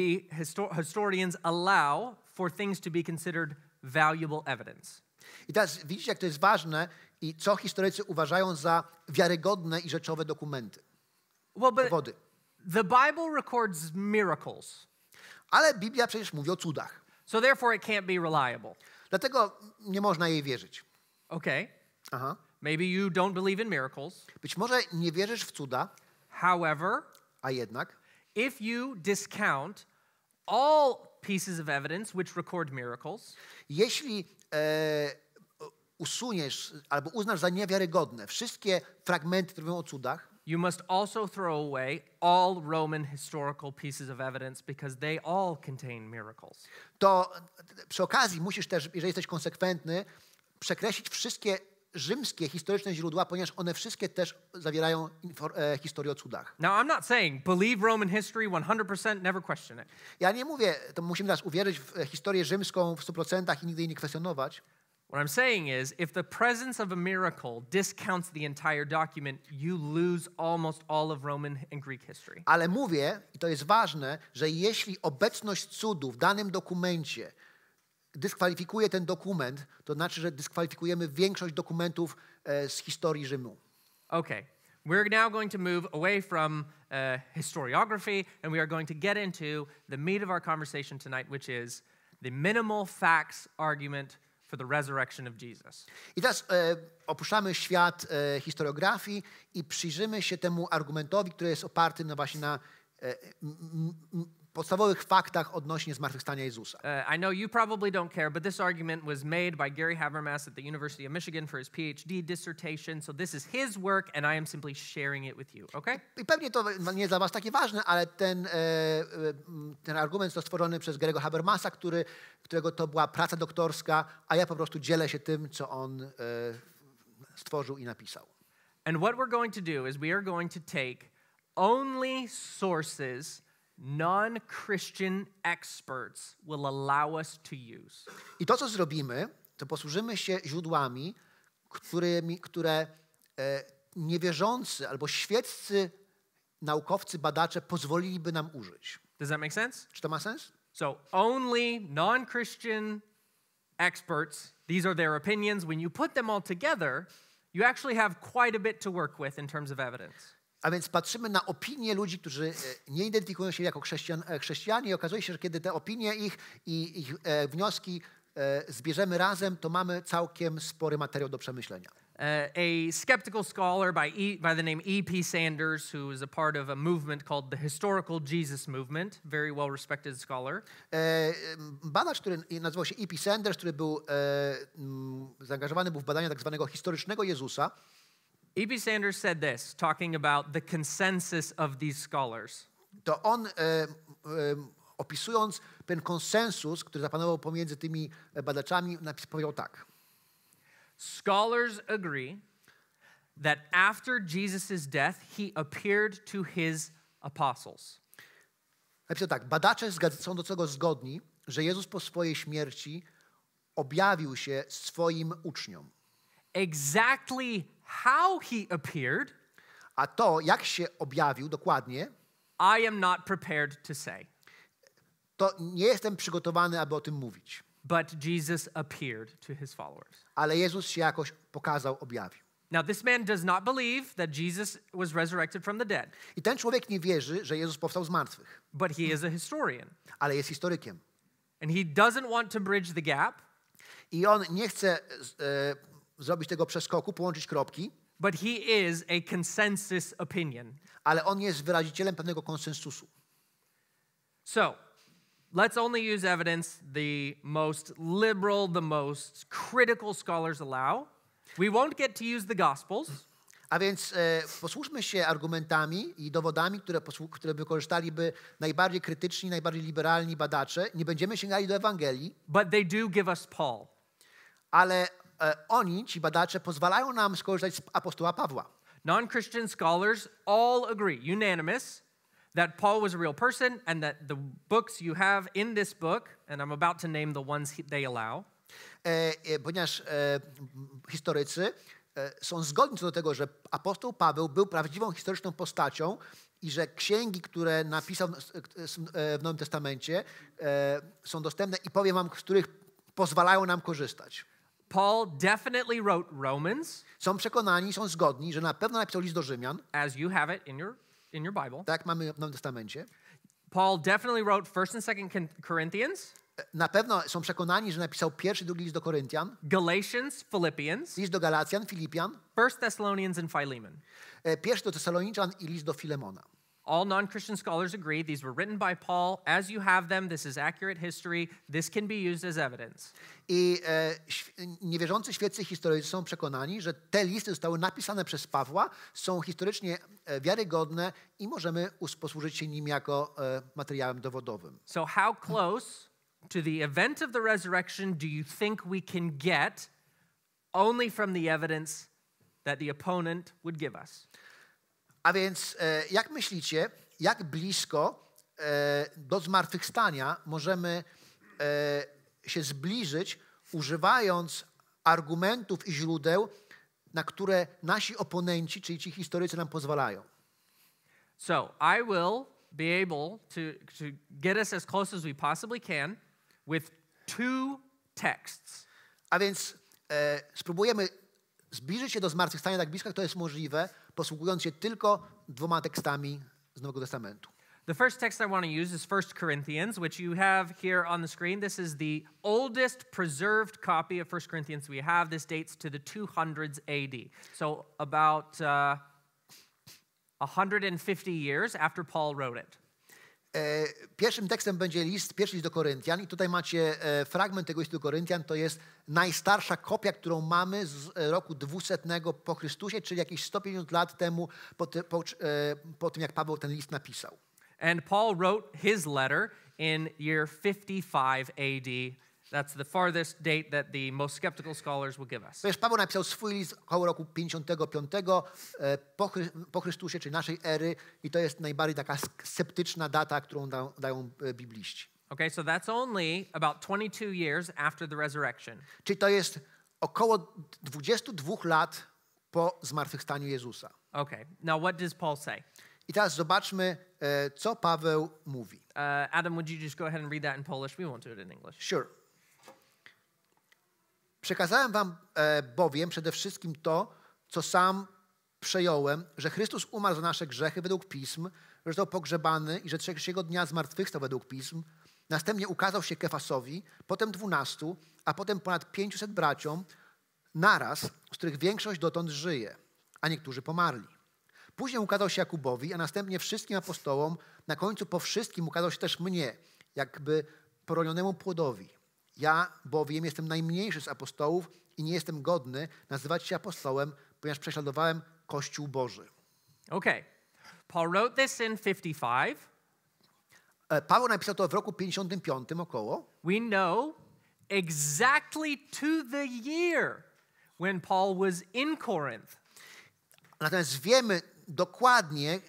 historians allow for things to be considered valuable evidence. I teraz widzicie, jak to jest ważne i co historycy uważają za wiarygodne i rzeczowe dokumenty. Dowody. The Bible records miracles. Ale Biblia przecież mówi o cudach. So therefore it can't be reliable. Dlatego nie można jej wierzyć. Okay. Aha. Maybe you don't believe in miracles. Być może nie wierzysz w cuda. However, a jednak, if you discount all pieces of evidence which record miracles, jeśli usuniesz albo uznasz za niewiarygodne wszystkie fragmenty, które mówią o cudach, you must also throw away all Roman historical pieces of evidence because they all contain miracles. To przy okazji musisz też, jeżeli jesteś konsekwentny, przekreślić wszystkie rzymskie historyczne źródła, ponieważ one wszystkie też zawierają historię o cudach. Now I'm not saying believe Roman history 100%, never question it. Ja nie mówię, to musimy teraz uwierzyć w historię rzymską w 100% i nigdy jej nie kwestionować. What I'm saying is, if the presence of a miracle discounts the entire document, you lose almost all of Roman and Greek history. Ale mówię, i to jest ważne, że jeśli obecność cudu w danym dokumencie dyskwalifikuje ten dokument, to znaczy, że dyskwalifikujemy większość dokumentów z historii Rzymu. Okay, we're now going to move away from historiography, and we are going to get into the meat of our conversation tonight, which is the minimal facts argument for the resurrection of Jesus. I teraz opuszczamy świat historiografii i przyjrzymy się temu argumentowi, który jest oparty właśnie na podstawowych faktach odnośnie zmartwychwstania Jezusa. I know you probably don't care, but this argument was made by Gary Habermas at the University of Michigan for his PhD dissertation. So this is his work, and I am simply sharing it with you, okay? I pewnie to nie jest dla was takie ważne, ale ten argument został stworzony przez Gary'ego Habermasa, którego to była praca doktorska, a ja po prostu dzielę się tym, co on stworzył i napisał. And what we're going to do is we are going to take only sources non-Christian experts will allow us to use. I to, co zrobimy, to posłużymy się źródłami, które niewierzący albo świeccy naukowcy, badacze pozwoliliby nam użyć. Does that make sense? Czy to ma sens? So only non-Christian experts, these are their opinions. When you put them all together, you actually have quite a bit to work with in terms of evidence. A więc patrzymy na opinie ludzi, którzy nie identyfikują się jako chrześcijanie i okazuje się, że kiedy te opinie ich wnioski zbierzemy razem, to mamy całkiem spory materiał do przemyślenia. A skeptical scholar by the name E.P. Sanders, who is a part of a movement called the Historical Jesus Movement, very well-respected scholar. Badacz, który nazywał się E.P. Sanders, który był zaangażowany był w badania tak zwanego historycznego Jezusa. E.P. Sanders said this, talking about the consensus of these scholars. To on, opisując ten konsensus, który zapanował pomiędzy tymi badaczami, powiedział tak. Scholars agree that after Jesus' death, he appeared to his apostles. Napisał tak, badacze są do tego zgodni, że Jezus po swojej śmierci objawił się swoim uczniom. Exactly how he appeared, a to, jak się objawił dokładnie, I am not prepared to say. To nie jestem przygotowany, aby o tym mówić. But Jesus appeared to his followers. Ale Jezus się jakoś pokazał, objawił. Now this man does not believe that Jesus was resurrected from the dead. I ten człowiek nie wierzy, że Jezus powstał z martwych. But he is a historian. Ale jest historykiem. And he doesn't want to bridge the gap. I on nie chce zrobić tego przeskoku, połączyć kropki. But he is a consensus opinion. Ale on jest wyrazicielem pewnego konsensusu. So, let's only use evidence the most liberal, the most critical scholars allow. We won't get to use the Gospels. A więc posłużmy się argumentami i dowodami, które wykorzystaliby najbardziej krytyczni, najbardziej liberalni badacze. Nie będziemy sięgali do Ewangelii. But they do give us Paul. Ale oni, ci badacze, pozwalają nam skorzystać z apostoła Pawła. Non-Christian scholars all agree, unanimous, that Paul was a real person and that the books you have in this book, and I'm about to name the ones they allow. Ponieważ historycy są zgodni co do tego, że apostoł Paweł był prawdziwą historyczną postacią i że księgi, które napisał w Nowym Testamencie, są dostępne i powiem wam, z których pozwalają nam korzystać. Paul definitely wrote Romans. Są przekonani, są zgodni, że na pewno napisał list do Rzymian. As you have it in your Bible. Tak mamy w Nowym Testamencie. Paul definitely wrote 1 and 2 Corinthians. Na pewno są przekonani, że napisał pierwszy, drugi list do Koryntian. Galatians, Philippians. List do Galacjan, Filipian. 1 Thessalonians and Philemon. Pierwszy do Tesaloniczan i list do Filemona. All non-Christian scholars agree these were written by Paul. As you have them, this is accurate history. This can be used as evidence. I niewierzący świeccy historycy są przekonani, że te listy zostały napisane przez Pawła, są historycznie wiarygodne i możemy posłużyć się nim jako materiałem dowodowym. So how close to the event of the resurrection do you think we can get only from the evidence that the opponent would give us? A więc jak myślicie, jak blisko do zmartwychwstania możemy się zbliżyć, używając argumentów i źródeł, na które nasi oponenci, czyli ci historycy nam pozwalają. So I will be able to get us as close as we possibly can with two texts. A więc spróbujemy zbliżyć się do zmartwychwstania tak blisko, jak to jest możliwe, posługując się tylko 2 tekstami z Nowego Testamentu. The first text I want to use is 1 Corinthians, which you have here on the screen. This is the oldest preserved copy of 1 Corinthians we have. This dates to the 200s AD. So about 150 years after Paul wrote it. Pierwszym tekstem będzie pierwszy list do Koryntian i tutaj macie fragment tego listu do Koryntian. To jest najstarsza kopia, którą mamy z roku 200 po Chrystusie, czyli jakieś 150 lat temu po tym, jak Paweł ten list napisał. And Paul wrote his letter in year 55 AD. That's the farthest date that the most skeptical scholars will give us. Wiesz, Paweł napisał swój list około roku 55 po Chrystusie, czyli naszej ery, i to jest najbardziej taka sceptyczna data, którą dają bibliści. Okay, so that's only about 22 years after the resurrection. Czyli to jest około 22 lat po zmartwychwstaniu Jezusa. Okay, now what does Paul say? I teraz zobaczmy, co Paweł mówi. Adam, would you just go ahead and read that in Polish? We won't do it in English. Sure. Przekazałem wam bowiem przede wszystkim to, co sam przejąłem, że Chrystus umarł za nasze grzechy według Pism, że został pogrzebany i że trzeciego dnia zmartwychwstał według Pism. Następnie ukazał się Kefasowi, potem 12, a potem ponad 500 braciom naraz, z których większość dotąd żyje, a niektórzy pomarli. Później ukazał się Jakubowi, a następnie wszystkim apostołom. Na końcu po wszystkim ukazał się też mnie, jakby poronionemu płodowi. Ja bowiem jestem najmniejszy z apostołów i nie jestem godny nazywać się apostołem, ponieważ prześladowałem Kościół Boży. Okay. Paul wrote this in 55. Paweł napisał to w roku 55 około. We know exactly to the year when Paul was in Corinth. Natomiast wiemy dokładnie,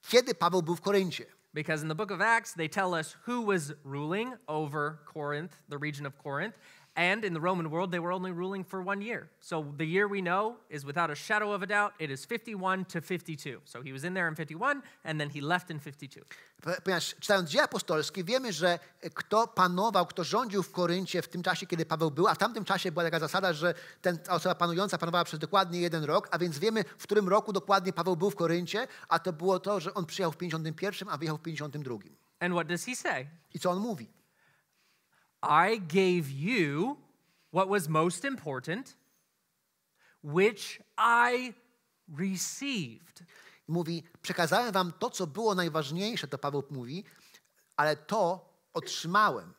kiedy Paweł był w Koryncie. Because in the book of Acts, they tell us who was ruling over Corinth, the region of Corinth. And in the Roman world, they were only ruling for 1 year. So the year we know is without a shadow of a doubt, it is 51 to 52. So he was in there in 51, and then he left in 52. Ponieważ czytając Dzieje Apostolskie, wiemy, że kto panował, kto rządził w Koryncie w tym czasie, kiedy Paweł był, a w tamtym czasie była taka zasada, że ta osoba panująca panowała przez dokładnie 1 rok, a więc wiemy, w którym roku dokładnie Paweł był w Koryncie, a to było to, że on przyjechał w 51, a wyjechał w 52. And what does he say? I co on mówi? I gave you what was most important, which I received. Mówi, przekazałem wam to, co było najważniejsze, to Paweł mówi, ale to otrzymałem.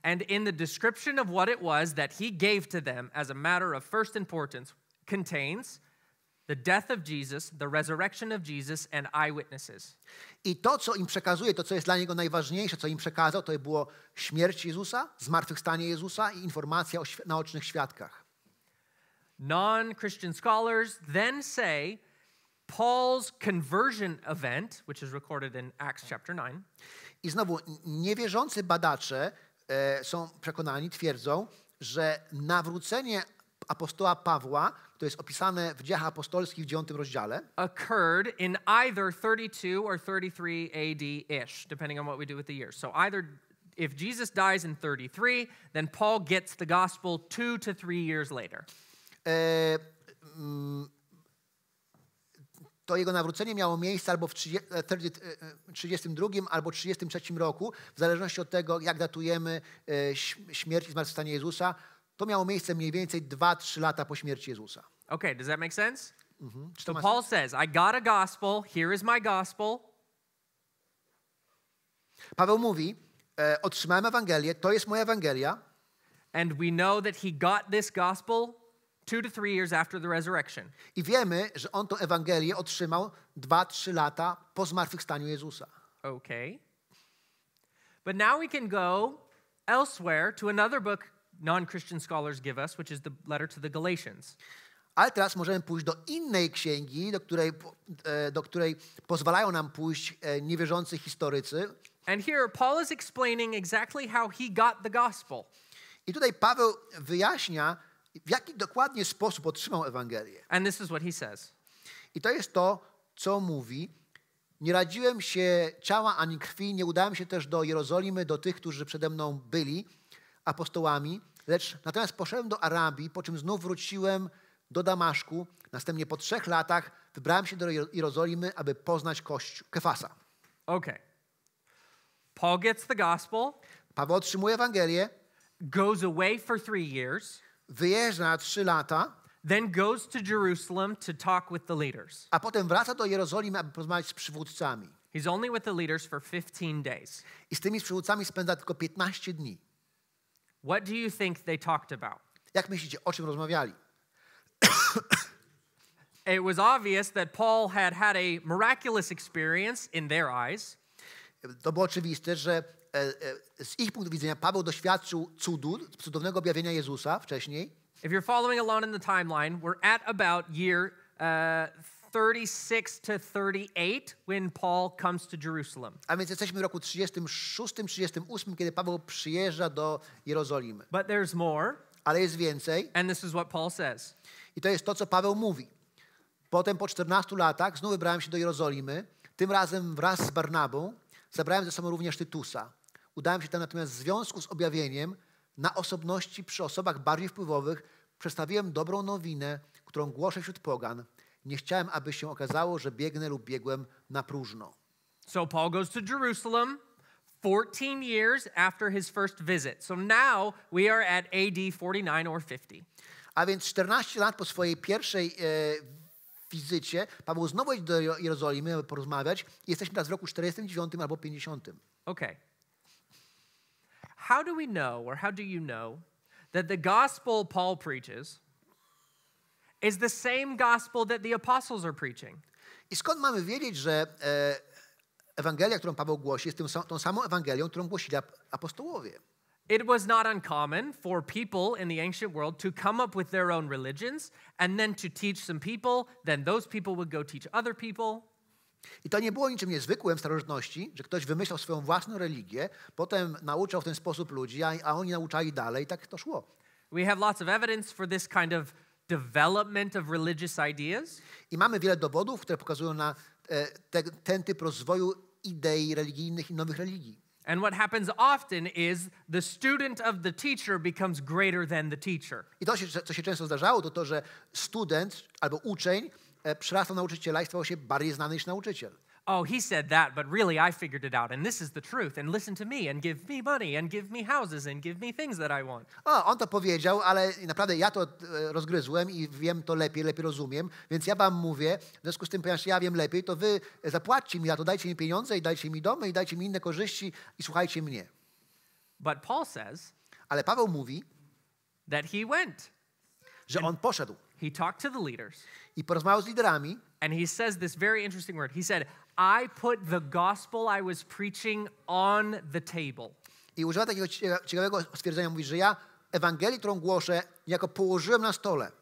And in the description of what it was that he gave to them as a matter of first importance contains the death of Jesus, the resurrection of Jesus, and eyewitnesses. I to, co im przekazuje, to, co jest dla niego najważniejsze, co im przekazał, to było śmierć Jezusa, zmartwychwstanie Jezusa i informacja o naocznych świadkach. Non-Christian scholars then say Paul's conversion event, which is recorded in Acts chapter 9, I znowu, niewierzący badacze są przekonani, twierdzą, że nawrócenie apostoła Pawła, to jest opisane w Dziejach Apostolskich w 9 rozdziale, occurred in either 32 or 33 AD-ish, depending on what we do with the years. So either if Jesus dies in 33, then Paul gets the gospel 2 to 3 years later. To jego nawrócenie miało miejsce albo w 32 albo 33 roku, w zależności od tego, jak datujemy śmierć i zmartwychwstanie Jezusa. To miało miejsce mniej więcej 2-3 lata po śmierci Jezusa. Okay, does that make sense? So ma Paul says, I got a gospel, here is my gospel. Paweł mówi, otrzymałem Ewangelię, to jest moja Ewangelia. And we know that he got this gospel 2 to 3 years after the resurrection. I wiemy, że on tę Ewangelię otrzymał 2-3 lata po zmartwychwstaniu Jezusa. Okay. But now we can go elsewhere to another book non-Christian scholars give us, which is the letter to the Galatians. Ale teraz możemy pójść do innej księgi, do której pozwalają nam pójść niewierzący historycy. And here Paul is explaining exactly how he got the gospel. I tutaj Paweł wyjaśnia, W jaki dokładnie sposób otrzymał Ewangelię? And this is what he says. I to jest to, co mówi. Nie radziłem się ciała ani krwi, nie udałem się też do Jerozolimy, do tych, którzy przede mną byli apostołami, lecz natomiast poszedłem do Arabii, po czym znów wróciłem do Damaszku. Następnie po 3 latach wybrałem się do Jerozolimy, aby poznać Kościół, Kefasa. Okay. Paul gets the gospel, Paweł otrzymuje Ewangelię, goes away for 3 years, wyjeżdża na 3 lata, then goes to Jerusalem to talk with the leaders. a potem wraca do Jerozolimy, aby porozmawiać z przywódcami. He's only with the leaders for 15 days. I z tymi przywódcami spędza tylko 15 dni. What do you think they talked about? Jak myślicie, o czym rozmawiali? It was obvious that Paul had had a miraculous experience in their eyes. To było oczywiste, że z ich punktu widzenia Paweł doświadczył cudownego objawienia Jezusa wcześniej. If you're following along in the timeline, we're at about year 36 to 38 when Paul comes to Jerusalem. A więc jesteśmy w roku 36, 38, kiedy Paweł przyjeżdża do Jerozolimy. But there's more, Ale jest więcej and this is what Paul says. i to jest to, co Paweł mówi. Potem po 14 latach znów wybrałem się do Jerozolimy, tym razem wraz z Barnabą. Zabrałem ze sobą również Tytusa. Udałem się tam natomiast w związku z objawieniem na osobności przy osobach bardziej wpływowych. Przedstawiłem dobrą nowinę, którą głoszę wśród pogan. Nie chciałem, aby się okazało, że biegnę lub biegłem na próżno. So Paul goes to Jerusalem 14 years after his first visit. So now we are at AD 49 or 50. A więc 14 lat po swojej pierwszej wizycie Paweł znowu idzie do Jerozolimy, aby porozmawiać. Jesteśmy teraz w roku 49 albo 50. Okay. How do we know, or how do you know, that the gospel Paul preaches is the same gospel that the apostles are preaching? I skąd mamy wiedzieć, że Ewangelia, którą Paweł głosi, jest tą samą Ewangelią, którą głosili apostołowie? It was not uncommon for people in the ancient world to come up with their own religions and then to teach some people, then those people would go teach other people. I to nie było niczym niezwykłym w starożytności, że ktoś wymyślał swoją własną religię, potem nauczał w ten sposób ludzi, a oni nauczali dalej, tak to szło. We have lots of evidence for this kind of development of religious ideas. I mamy wiele dowodów, które pokazują na ten typ rozwoju idei religijnych i nowych religii. And what happens often is the student of the teacher becomes greater than the teacher. I to, co się często zdarzało, to to, że student albo uczeń przyrastał nauczyciela i stał się bardziej znany niż nauczyciel. Oh, he said that, but really I figured it out, and this is the truth, and listen to me, and give me money, and give me houses, and give me things that I want. O, on to powiedział, ale naprawdę ja to rozgryzłem i wiem to lepiej rozumiem, więc ja wam mówię, w związku z tym, ponieważ ja wiem lepiej, to wy zapłaćcie mi za to, dajcie mi pieniądze i dajcie mi domy i dajcie mi inne korzyści i słuchajcie mnie. But Paul says Ale Paweł mówi, that he went. że on poszedł He talked to the leaders, i porozmawiał z liderami and he says this very interesting word. He said, I put the gospel I was preaching on the table. i używa takiego ciekawego stwierdzenia, mówi, że ja Ewangelię, którą głoszę, jako położyłem na stole.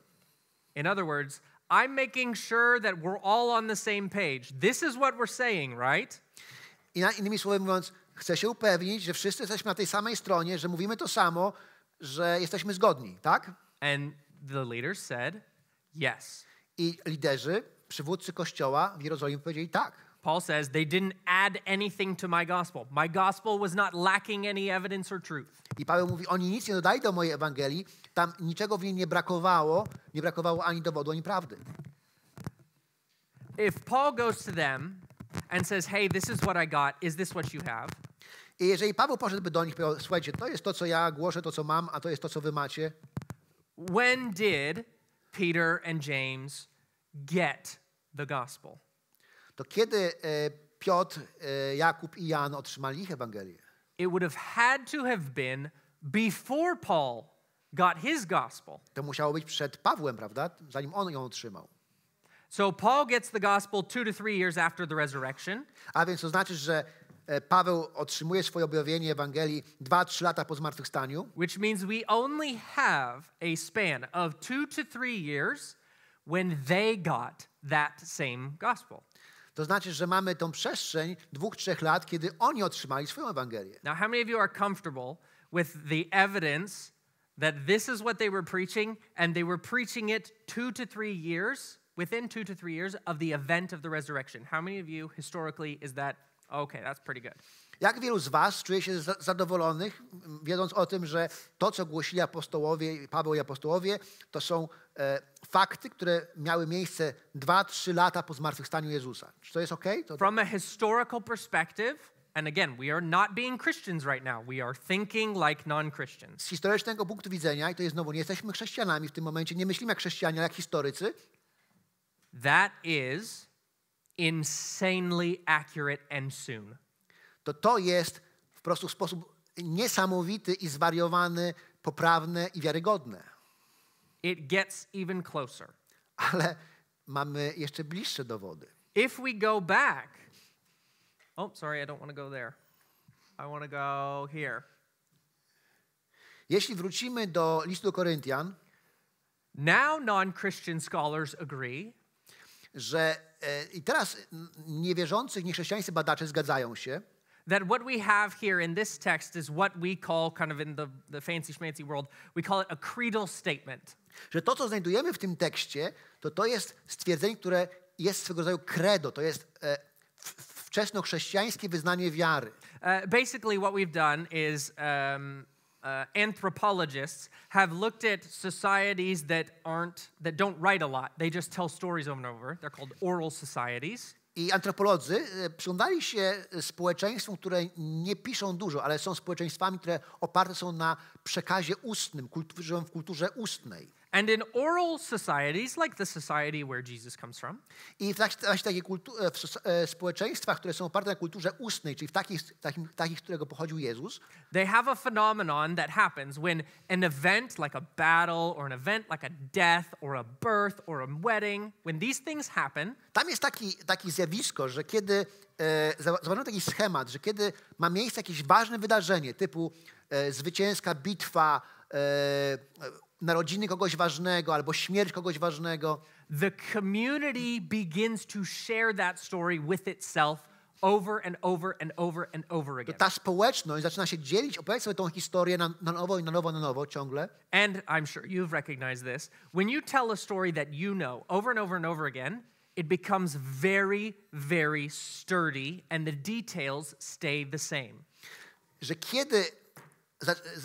In other words, I'm making sure that we're all on the same page. This is what we're saying, right? Innymi słowy mówiąc, chcę się upewnić, że wszyscy jesteśmy na tej samej stronie, że mówimy to samo, że jesteśmy zgodni, tak? And the leaders said, yes. I liderzy, przywódcy Kościoła w Jerozolimie powiedzieli tak. Paul says they didn't add anything to my gospel. My gospel was not lacking any evidence or truth. I Paweł mówi, oni nic nie dodali do mojej Ewangelii, tam niczego w niej nie brakowało ani dowodu, ani prawdy. If Paul goes to them and says, hey, this is what I got, is this what you have? I jeżeli Paweł poszedłby do nich i powiedział, słuchajcie, to jest to, co ja głoszę, to, co mam, a to jest to, co wy macie. When did Peter and James get the gospel? To kiedy Piotr, Jakub i Jan otrzymali ich Ewangelię? It would have had to have been before Paul got his gospel. To musiało być przed Pawłem, prawda? Zanim on ją otrzymał. So Paul gets the gospel 2 to 3 years after the resurrection. A więc to znaczy, że Paweł otrzymuje swoje objawienie Ewangelii 2-3 lata po zmartwychwstaniu. Which means we only have a span of 2 to 3 years when they got that same gospel. To znaczy, że mamy tą przestrzeń 2-3 lat, kiedy oni otrzymali swoją Ewangelię. Now, how many of you are comfortable with the evidence that this is what they were preaching, and they were preaching it 2 to 3 years, within 2 to 3 years of the event of the resurrection. How many of you historically is that, okay, that's pretty good. Jak wielu z was czuje się zadowolonych, wiedząc o tym, że to, co głosili apostołowie, Paweł i apostołowie, to są fakty, które miały miejsce 2-3 lata po zmartwychwstaniu Jezusa. Czy to jest okej? From a historical perspective, and again, we are not being Christians right now. We are thinking like non-Christians. Z historycznego punktu widzenia, i to jest znowu, nie jesteśmy chrześcijanami w tym momencie, nie myślimy jak chrześcijanie, ale jak historycy. That is insanely accurate and soon. To jest po prostu w sposób niesamowity i zwariowany, poprawne i wiarygodne. It gets even closer. Ale mamy jeszcze bliższe dowody. If we go back, oh, sorry, I don't want to go there. I want to go here. Jeśli wrócimy do listu do Koryntian, now non-Christian scholars agree że i teraz niewierzący, niechrześcijańscy badacze zgadzają się, that what we have here in this text is what we call, kind of in the fancy schmancy world, we call it a creedal statement. Że to, co znajdujemy w tym tekście, to jest stwierdzenie, które jest swego rodzaju credo, to jest wczesnochrześcijańskie wyznanie wiary. Basically what we've done is anthropologists have looked at societies that don't write a lot. They just tell stories over and over. They're called oral societies. I antropolodzy przyglądali się społeczeństwom, które nie piszą dużo, ale są społeczeństwami, które oparte są na przekazie ustnym, żyją w kulturze ustnej. And in oral societies, like the society where Jesus comes from, i w społeczeństwach, które są oparte na kulturze ustnej, czyli w takich, z którego pochodził Jezus, they have a phenomenon that happens when an event like a battle or an event like a death or a birth or a wedding, when these things happen, tam jest taki zjawisko, że kiedy zauważono taki schemat, że kiedy ma miejsce jakieś ważne wydarzenie typu zwycięska bitwa, narodziny kogoś ważnego albo śmierć kogoś ważnego, the community begins to share that story with itself over and over and over and over again. To ta społeczność zaczyna się dzielić, opowiadać sobie tą historię na nowo i na nowo ciągle. And I'm sure you've recognized this. When you tell a story that you know over and over and over again, it becomes very, very sturdy and the details stay the same. Że kiedy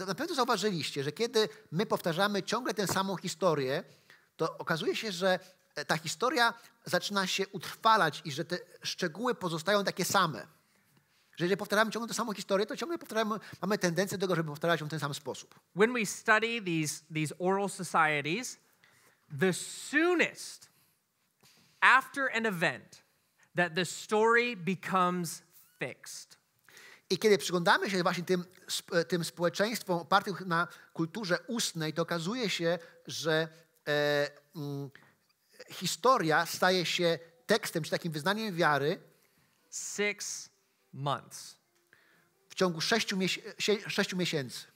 na pewno zauważyliście, że kiedy my powtarzamy ciągle tę samą historię, to okazuje się, że ta historia zaczyna się utrwalać i że te szczegóły pozostają takie same. Że jeżeli powtarzamy ciągle tę samą historię, to ciągle mamy tendencję do tego, żeby powtarzać ją w ten sam sposób. When we study these oral societies, the soonest after an event that the story becomes fixed. I kiedy przyglądamy się właśnie tym społeczeństwom opartym na kulturze ustnej, to okazuje się, że historia staje się tekstem, czy takim wyznaniem wiary 6 months. w ciągu 6 miesięcy.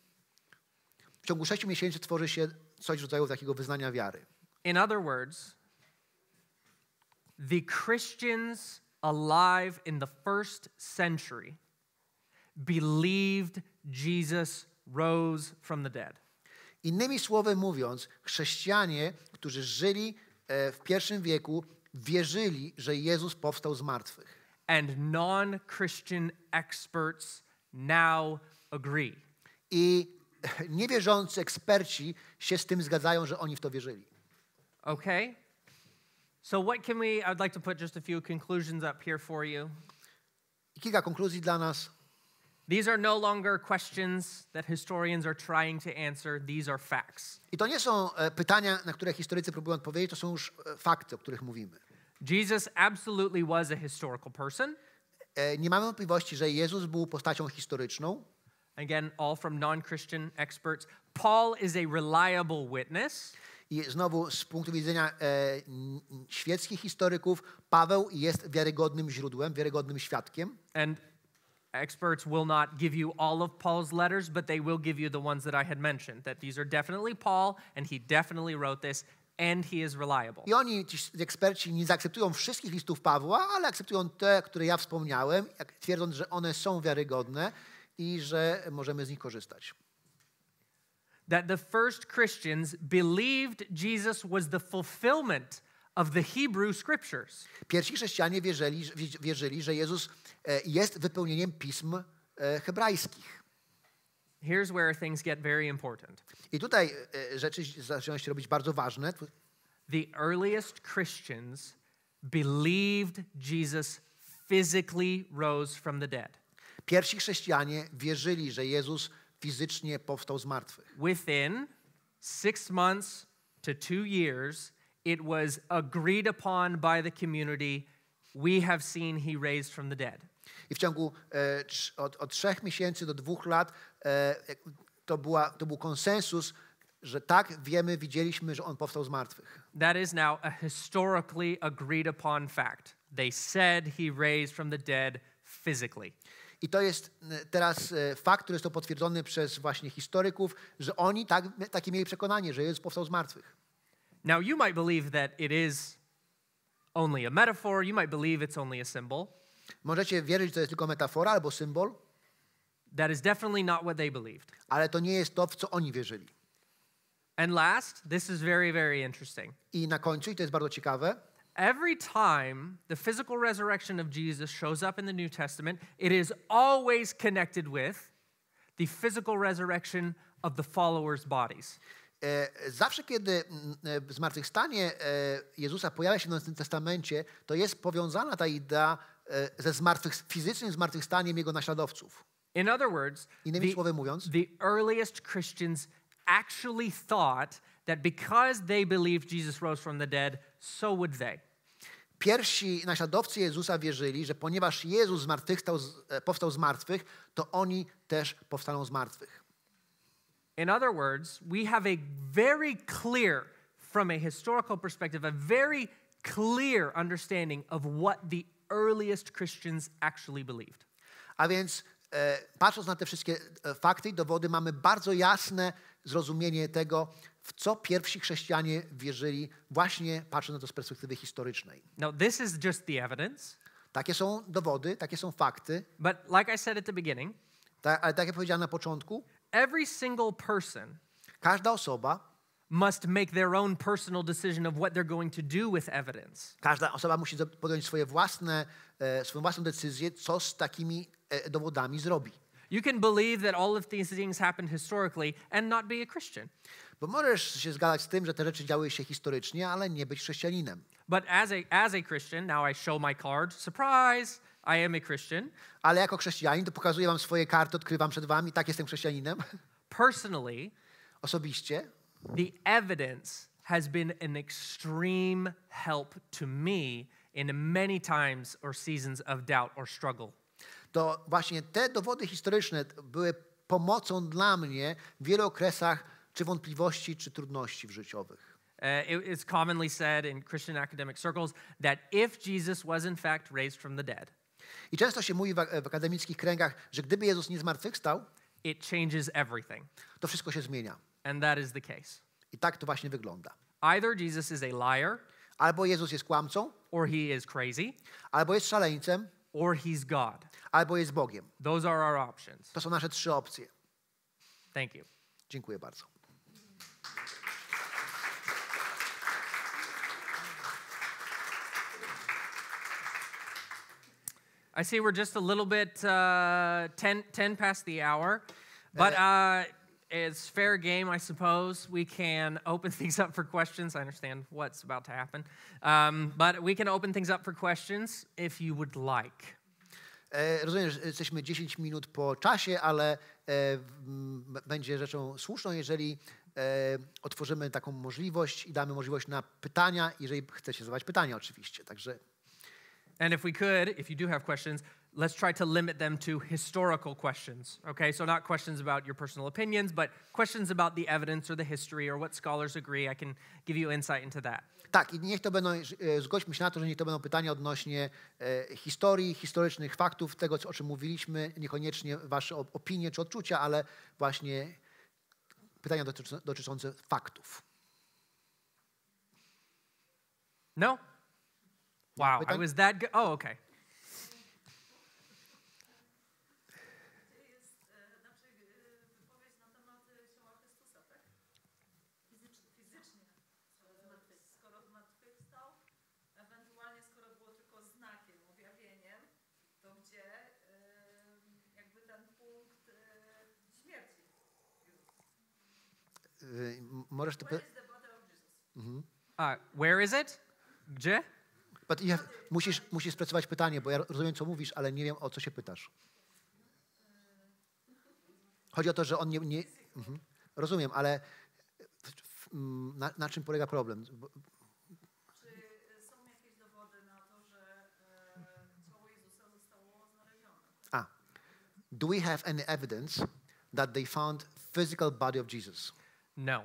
W ciągu 6 miesięcy tworzy się coś w rodzaju takiego wyznania wiary. In other words, the Christians alive in the first century believed Jesus rose from the dead. Innymi słowy mówiąc, chrześcijanie, którzy żyli w pierwszym wieku, wierzyli, że Jezus powstał z martwych. And non-Christian experts now agree. I niewierzący eksperci się z tym zgadzają, że oni w to wierzyli. Okay? So what can we, I'd like to put just a few conclusions up here for you. I kilka konkluzji dla nas. These are no longer questions that historians are trying to answer. These are facts. I to nie są pytania, na które historycy próbują odpowiedzieć, to są już fakty, o których mówimy. Jesus absolutely was a historical person. Nie mamy wątpliwości, że Jezus był postacią historyczną. Again, all from non-Christian experts. Paul is a reliable witness. I znowu z punktu widzenia świeckich historyków, Paweł jest wiarygodnym źródłem, wiarygodnym świadkiem. And experts will not give you all of Paul's letters, but they will give you the ones that I had mentioned, that these are definitely Paul, and he definitely wrote this, and he is reliable. I oni, ci eksperci, nie zaakceptują wszystkich listów Pawła, ale akceptują te, które ja wspomniałem, twierdząc, że one są wiarygodne i że możemy z nich korzystać. that the first Christians believed Jesus was the fulfillment of the Hebrew scriptures. Pierwsi chrześcijanie wierzyli, że Jezus jest wypełnieniem pism hebrajskich. Here's where things get very important. I tutaj rzeczy zaczynają się robić bardzo ważne. The earliest Christians believed Jesus physically rose from the dead. Pierwsi chrześcijanie wierzyli, że Jezus fizycznie powstał z martwych. Within 6 months to 2 years, it was agreed upon by the community, we have seen he raised from the dead. I w ciągu od 3 miesięcy do 2 lat to był konsensus, że tak, widzieliśmy, że on powstał z martwych. That is now a historically agreed upon fact. They said he raised from the dead physically. I to jest teraz fakt, który jest to potwierdzony przez właśnie historyków, że oni takie mieli przekonanie, że Jezus powstał z martwych. Now you might believe that it is only a metaphor, you might believe it's only a symbol. Możecie wierzyć, że to jest tylko metafora albo symbol, That is definitely not what they believed. ale to nie jest to, w co oni wierzyli. And last, this is very, very interesting. I na końcu, i to jest bardzo ciekawe, Every time the physical resurrection of Jesus shows up in the New Testament, it is always connected with the physical resurrection of the followers' bodies. zawsze kiedy zmartwychwstanie Jezusa pojawia się w Nowym Testamencie, to jest powiązana ta idea ze fizycznym zmartwychwstaniem Jego naśladowców. In other words, Innymi słowy mówiąc, the earliest Christians actually thought that because they believed Jesus rose from the dead, so would they. pierwsi naśladowcy Jezusa wierzyli, że ponieważ Jezus powstał z martwych, to oni też powstaną z martwych. In other words, we have a very clear, from a historical perspective, a very clear understanding of what the earliest Christians actually believed. A więc patrząc na te wszystkie fakty i dowody, mamy bardzo jasne zrozumienie tego, w co pierwsi chrześcijanie wierzyli, właśnie patrząc na to z perspektywy historycznej. Now, this is just the evidence, Takie są dowody, takie są fakty, but like I said at the beginning, ale tak jak powiedziałem na początku, every single person każda osoba, must make their own personal decision of what they're going to do with evidence. każda osoba musi podjąć swoją własną decyzję, co z takimi dowodami zrobi. You can believe that all of these things happened historically and not be a Christian. Bo możesz się zgadzać z tym, że te rzeczy działy się historycznie, ale nie być chrześcijaninem. But as a Christian, now I show my card. Surprise, I am a Christian. Ale jako chrześcijanin to pokazuję wam swoje karty, odkrywam przed wami, tak, jestem chrześcijaninem. Personally, Osobiście the evidence has been an extreme help to me in many times or seasons of doubt or struggle. to właśnie te dowody historyczne były pomocą dla mnie w wielu okresach czy wątpliwości, czy trudności życiowych. It's commonly said in Christian academic circles that if Jesus was in fact raised from the dead, I często się mówi w akademickich kręgach, że gdyby Jezus nie zmartwychwstał, it changes everything. to wszystko się zmienia. And that is the case. I tak to właśnie wygląda. Either Jesus is a liar, Albo Jezus jest kłamcą, or he is crazy, albo jest szaleńcem, or he's God. albo jest Bogiem. Those are our options. To są nasze 3 opcje. Thank you. Dziękuję bardzo. I see we're just a little bit 10 past the hour, but it's fair game, I suppose. We can open things up for questions. I understand what's about to happen, but we can open things up for questions if you would like. Rozumiem, że jesteśmy 10 minut po czasie, ale będzie rzeczą słuszną, jeżeli otworzymy taką możliwość i damy możliwość na pytania, jeżeli chcecie zadawać pytania oczywiście. Także And if we could, if you do have questions, let's try to limit them to historical questions, okay? So not questions about your personal opinions, but questions about the evidence or the history or what scholars agree. I can give you insight into that. tak, i niech to będą, zgodźmy się na to, że niech to będą pytania odnośnie historii, historycznych faktów, tego, o czym mówiliśmy, niekoniecznie wasze opinie czy odczucia, ale właśnie pytania dotyczące faktów. No? Wow, Pytań? I was that good. Oh, okay. Możesz to... Where is it? Gdzie? But musisz sprecyzować pytanie, bo ja rozumiem, co mówisz, ale nie wiem, o co się pytasz. Chodzi o to, że on nie rozumiem, ale na czym polega problem? Czy są jakieś dowody na to, że ciało Jezusa zostało znalezione? Do we have any evidence that they found physical body of Jesus? No.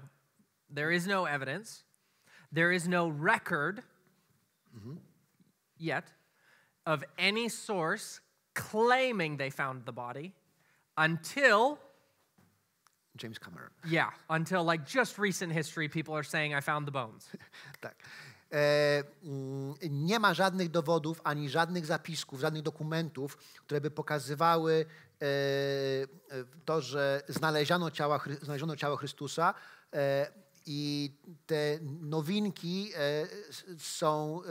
There is no evidence. There is no record yet of any source claiming they found the body until James Cameron. Until like just recent history, people are saying I found the bones. Tak. Nie ma żadnych dowodów, ani żadnych zapisków, żadnych dokumentów, które by pokazywały to, że znaleziono ciało Chrystusa i te nowinki są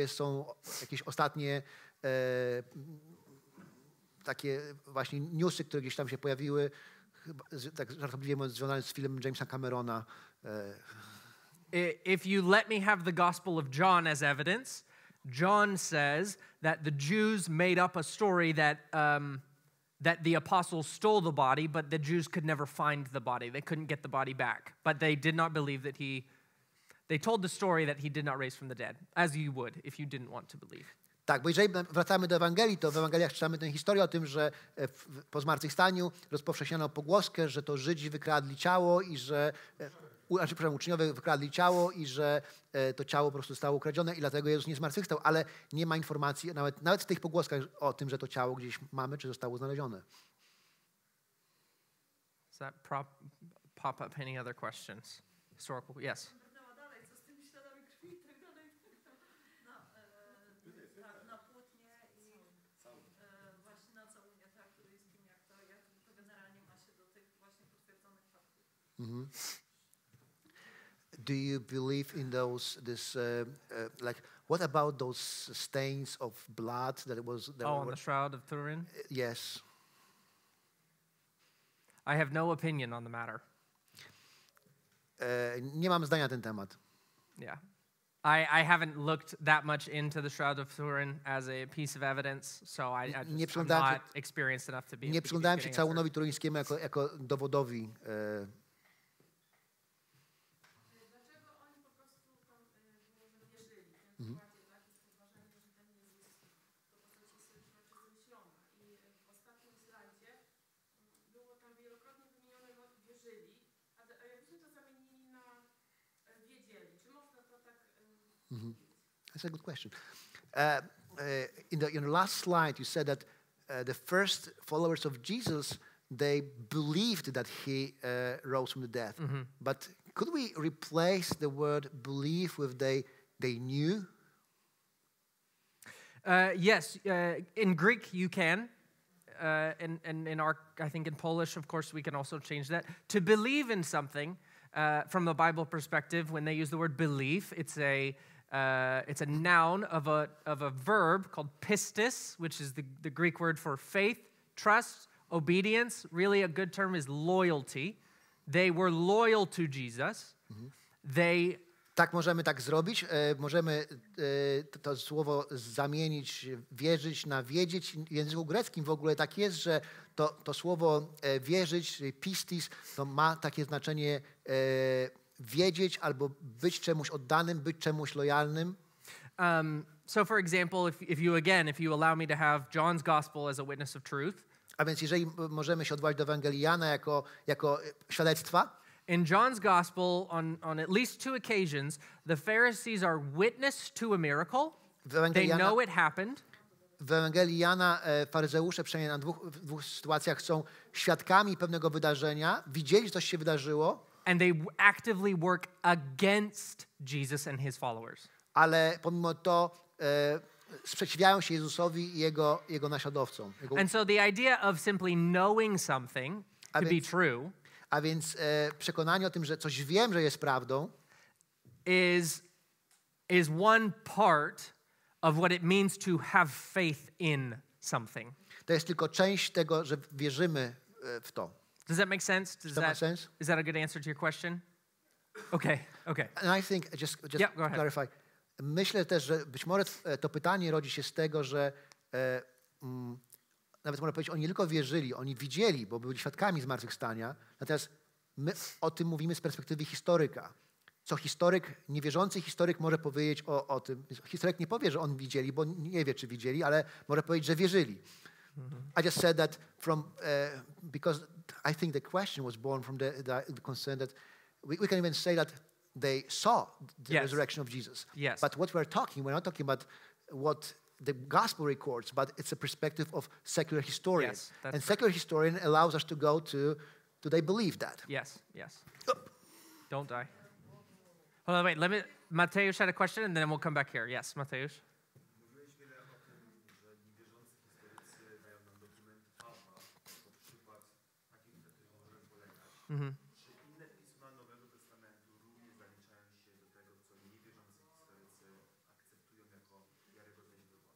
są jakieś ostatnie takie właśnie newsy, które gdzieś tam się pojawiły, tak żartobliwie mówiąc, związane z filmem Jamesa Camerona. If you let me have the Gospel of John as evidence, John says that the Jews made up a story that that the apostles stole the body, but the Jews could never find the body. They couldn't get the body back. But they did not believe that they told the story that he did not raise from the dead, as you would if you didn't want to believe. Tak, bo jeżeli wracamy do Ewangelii, to w Ewangeliach czytamy tę historię o tym, że po zmartwychwstaniu rozpowszechniano pogłoskę, że to Żydzi wykradli ciało i że uczniowie wykradli ciało i że to ciało po prostu zostało ukradzione i dlatego Jezus nie zmartwychwstał, ale nie ma informacji nawet w tych pogłoskach o tym, że to ciało gdzieś mamy, czy zostało znalezione. Does that pop up any other questions? Historical, yes. Do you believe in like, what about those stains of blood that on the Shroud of Turin? Yes. I have no opinion on the matter. Nie mam zdania na ten temat. Yeah. I haven't looked that much into the Shroud of Turin as a piece of evidence, so I'm not experienced enough to be. Nie przyglądałem się całunowi turyńskiemu jako dowodowi. That's a good question. In the last slide, you said that the first followers of Jesus, they believed that he rose from the dead. But could we replace the word believe with they knew? Yes, in Greek you can. And in our, I think in Polish, of course, we can also change that. To believe in something, from the Bible perspective, when they use the word belief, it's a noun of a verb called pistis, which is the Greek word for faith, trust, obedience. Really, a good term is loyalty. They were loyal to Jesus. Tak, możemy tak zrobić. Możemy to słowo zamienić, wierzyć na wiedzieć. W języku greckim w ogóle tak jest, że to słowo wierzyć, pistis, to ma takie znaczenie wiedzieć albo być czemuś oddanym, być czemuś lojalnym. So for example, if you allow me to have John's gospel as a witness of truth. A więc jeżeli możemy się odwołać do Ewangelii Jana jako świadectwa. In John's gospel, on at least 2 occasions, the Pharisees are witness to a miracle. They know it happened. W Ewangelii Jana faryzeusze przynajmniej w dwóch sytuacjach są świadkami pewnego wydarzenia, widzieli, że coś się wydarzyło. And they actively work against Jesus and his followers. Ale pomimo to sprzeciwiają się Jezusowi i jego naśladowcom. And so the idea of simply knowing something to be true. A więc przekonanie o tym, że coś wiem, że jest prawdą, is one part of what it means to have faith in something. To jest tylko część tego, że wierzymy w to. Does that make sense? Does that make sense? Is that a good answer to your question? Okay. And I think, just Yeah, go to ahead. clarify, myślę też, że być może to pytanie rodzi się z tego, że nawet można powiedzieć, oni nie tylko wierzyli, oni widzieli, bo byli świadkami zmartwychwstania, natomiast my o tym mówimy z perspektywy historyka. Co historyk, niewierzący historyk może powiedzieć o tym. Historyk nie powie, że on widzieli, bo nie wie, czy widzieli, ale może powiedzieć, że wierzyli. I just said that because I think the question was born from the concern that we can even say that they saw the resurrection of Jesus. Yes. But what we're not talking about what the gospel records, but it's a perspective of secular historian. Yes, that's and secular historian allows us to go to, do they believe that? Yes. Don't die. Hold on, wait. Mateusz had a question, and then we'll come back here. Yes, Mateusz. Mówiłeś wiele o tym, że niewierzący historycy dają nam dokumenty Pawła, jako przykład takich, na których możemy polegać. Czy inne pisma Nowego Testamentu również zaliczają się do tego, co niewierzący historycy akceptują jako wiarygodne źródła?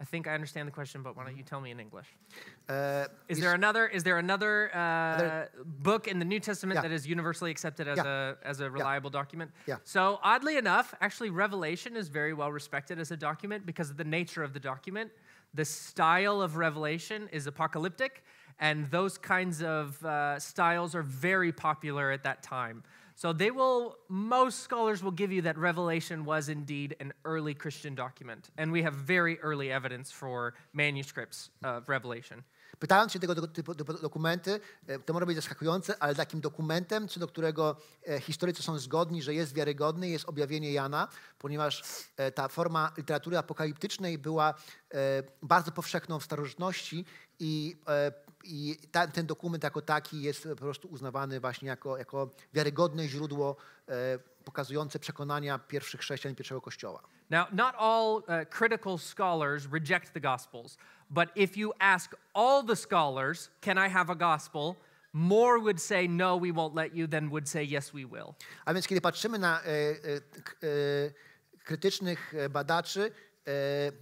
I think I understand the question, but why don't you tell me in English? Is Is- there another book in the New Testament Yeah. that is universally accepted as a reliable document? Yeah. So oddly enough, actually Revelation is very well respected as a document because of the nature of the document. The style of Revelation is apocalyptic, and those kinds of styles are very popular at that time. So most scholars will give you that Revelation was indeed an early Christian document. And we have very early evidence for manuscripts of Revelation. Pytając się tego typu dokumenty, to może być zaskakujące, ale takim dokumentem, co do którego historycy są zgodni, że jest wiarygodny, jest objawienie Jana, ponieważ ta forma literatury apokaliptycznej była bardzo powszechną w starożytności i ten dokument jako taki jest po prostu uznawany właśnie jako wiarygodne źródło pokazujące przekonania pierwszych chrześcijan i pierwszego Kościoła. Now, not all critical scholars reject the Gospels, but if you ask all the scholars, can I have a gospel? More would say, no, we won't let you, than would say, yes, we will. A więc kiedy patrzymy na krytycznych badaczy,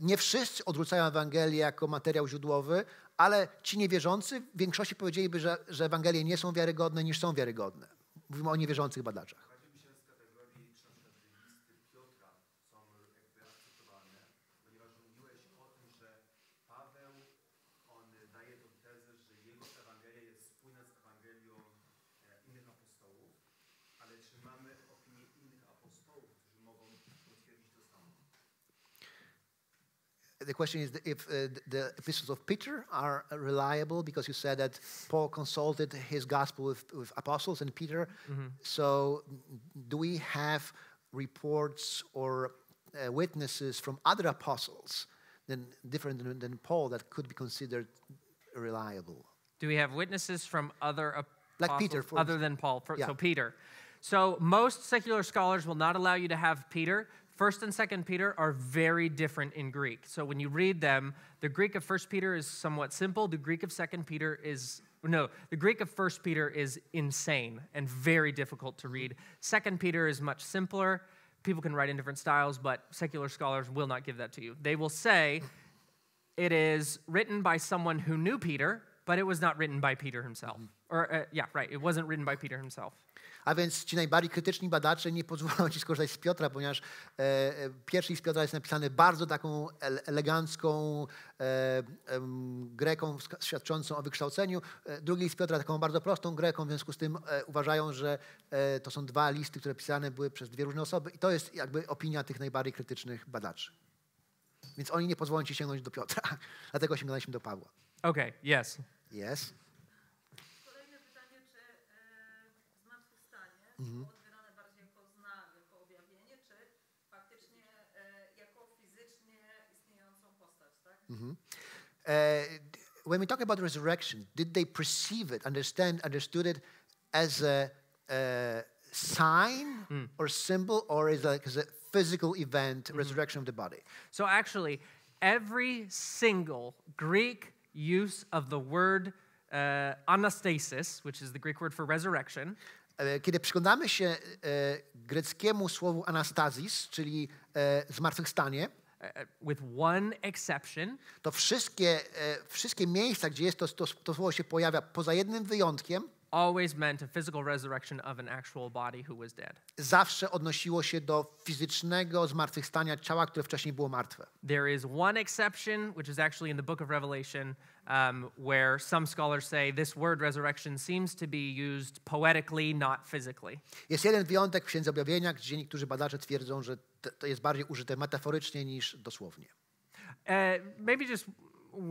nie wszyscy odrzucają Ewangelię jako materiał źródłowy, ale ci niewierzący w większości powiedzieliby, że Ewangelie nie są wiarygodne, niż są wiarygodne. Mówimy o niewierzących badaczach. Wychodzimy się z kategorii, czy na przykład listy Piotra są jakby akceptowalne, ponieważ mówiłeś o tym, że Paweł, on daje tą tezę, że jego Ewangelia jest spójna z Ewangelią innych apostołów, ale czy mamy opinię innych apostołów, którzy mogą potwierdzić to samo? The question is if the epistles of Peter are reliable, because you said that Paul consulted his gospel with apostles and Peter. So do we have reports or witnesses from other apostles different than Paul that could be considered reliable? Do we have witnesses from other apostles Like Peter, for other than Paul? Yeah. So Peter. So most secular scholars will not allow you to have Peter. 1st and 2nd Peter are very different in Greek. So when you read them, the Greek of 1 Peter is somewhat simple. The Greek of 2 Peter the Greek of 1 Peter is insane and very difficult to read. 2 Peter is much simpler. People can write in different styles, but secular scholars will not give that to you. They will say it is written by someone who knew Peter, but it was not written by Peter himself. It wasn't written by Peter himself. A więc ci najbardziej krytyczni badacze nie pozwolą ci skorzystać z Piotra, ponieważ pierwszy list Piotra jest napisany bardzo taką elegancką greką świadczącą o wykształceniu. Drugi list Piotra taką bardzo prostą greką, w związku z tym uważają, że to są dwa listy, które pisane były przez dwie różne osoby i to jest jakby opinia tych najbardziej krytycznych badaczy. Więc oni nie pozwolą ci sięgnąć do Piotra, dlatego sięgnęliśmy do Pawła. Okay, yes. Yes. Kolejne pytanie, czy zmartwychwstanie było odbierane bardziej jako znak, jako objawienie, czy faktycznie jako fizycznie istniejącą postać, tak? When we talk about resurrection, did they perceive it, understood it as a sign or symbol, or as a physical event, resurrection of the body? So actually, every single Greek use of the word anastasis, which is the Greek word for resurrection, Kiedy przyglądamy się greckiemu słowu anastazis, czyli zmartwychwstanie, with one exception, to wszystkie miejsca, gdzie jest to słowo się pojawia, poza jednym wyjątkiem, always meant a physical resurrection of an actual body who was dead. zawsze odnosiło się do fizycznego zmartwychwstania ciała, które wcześniej było martwe. There is one exception, which is actually in the book of Revelation, where some scholars say this word resurrection seems to be used poetically, not physically. Jest jeden wyjątek w Księdze Objawienia, gdzie niektórzy badacze twierdzą, że to jest bardziej użyte metaforycznie niż dosłownie. Maybe just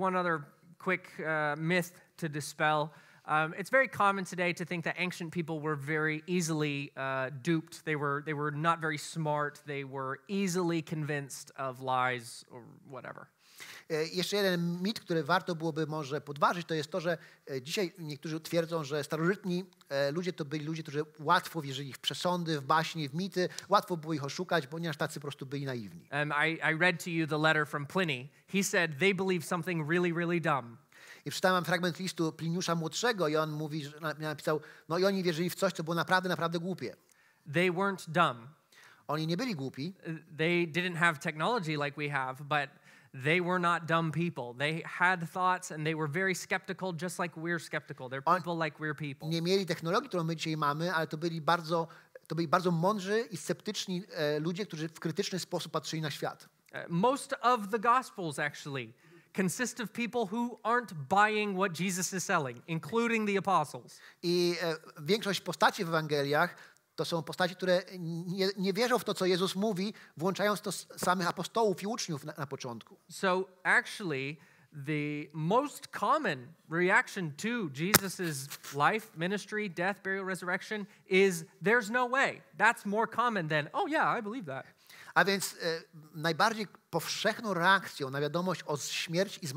one other quick myth to dispel. It's very common today to think that ancient people were very easily duped. They were not very smart. They were easily convinced of lies or whatever. Jeszcze jeden mit, który warto byłoby może podważyć, to jest to, że dzisiaj niektórzy twierdzą, że starożytni ludzie to byli ludzie, którzy łatwo wierzyli w przesądy, w baśnie, w mity, łatwo było ich oszukać, ponieważ tacy po prostu byli naiwni. I read to you the letter from Pliny. He said they believed something really, really dumb. I przeczytałem fragment listu Pliniusza Młodszego i on mówi, że napisał, no i oni wierzyli w coś, co było naprawdę, naprawdę głupie. They weren't dumb. Oni nie byli głupi. They didn't have technology like we have, but they were not dumb people. They had thoughts and they were very skeptical, just like we're skeptical. They're people like we're people. Nie mieli technologii, którą my dzisiaj mamy, ale to byli bardzo mądrzy i sceptyczni ludzie, którzy w krytyczny sposób patrzyli na świat. Most of the Gospels actually consist of people who aren't buying what Jesus is selling, including the apostles. I większość postaci w Ewangeliach to są postaci, które nie wierzą w to, co Jezus mówi, włączając to samych apostołów i uczniów na początku. So actually, the most common reaction to Jesus's life, ministry, death, burial, resurrection is there's no way. That's more common than, oh yeah, I believe that. A więc najbardziej powszechną reakcją na wiadomość o śmierci i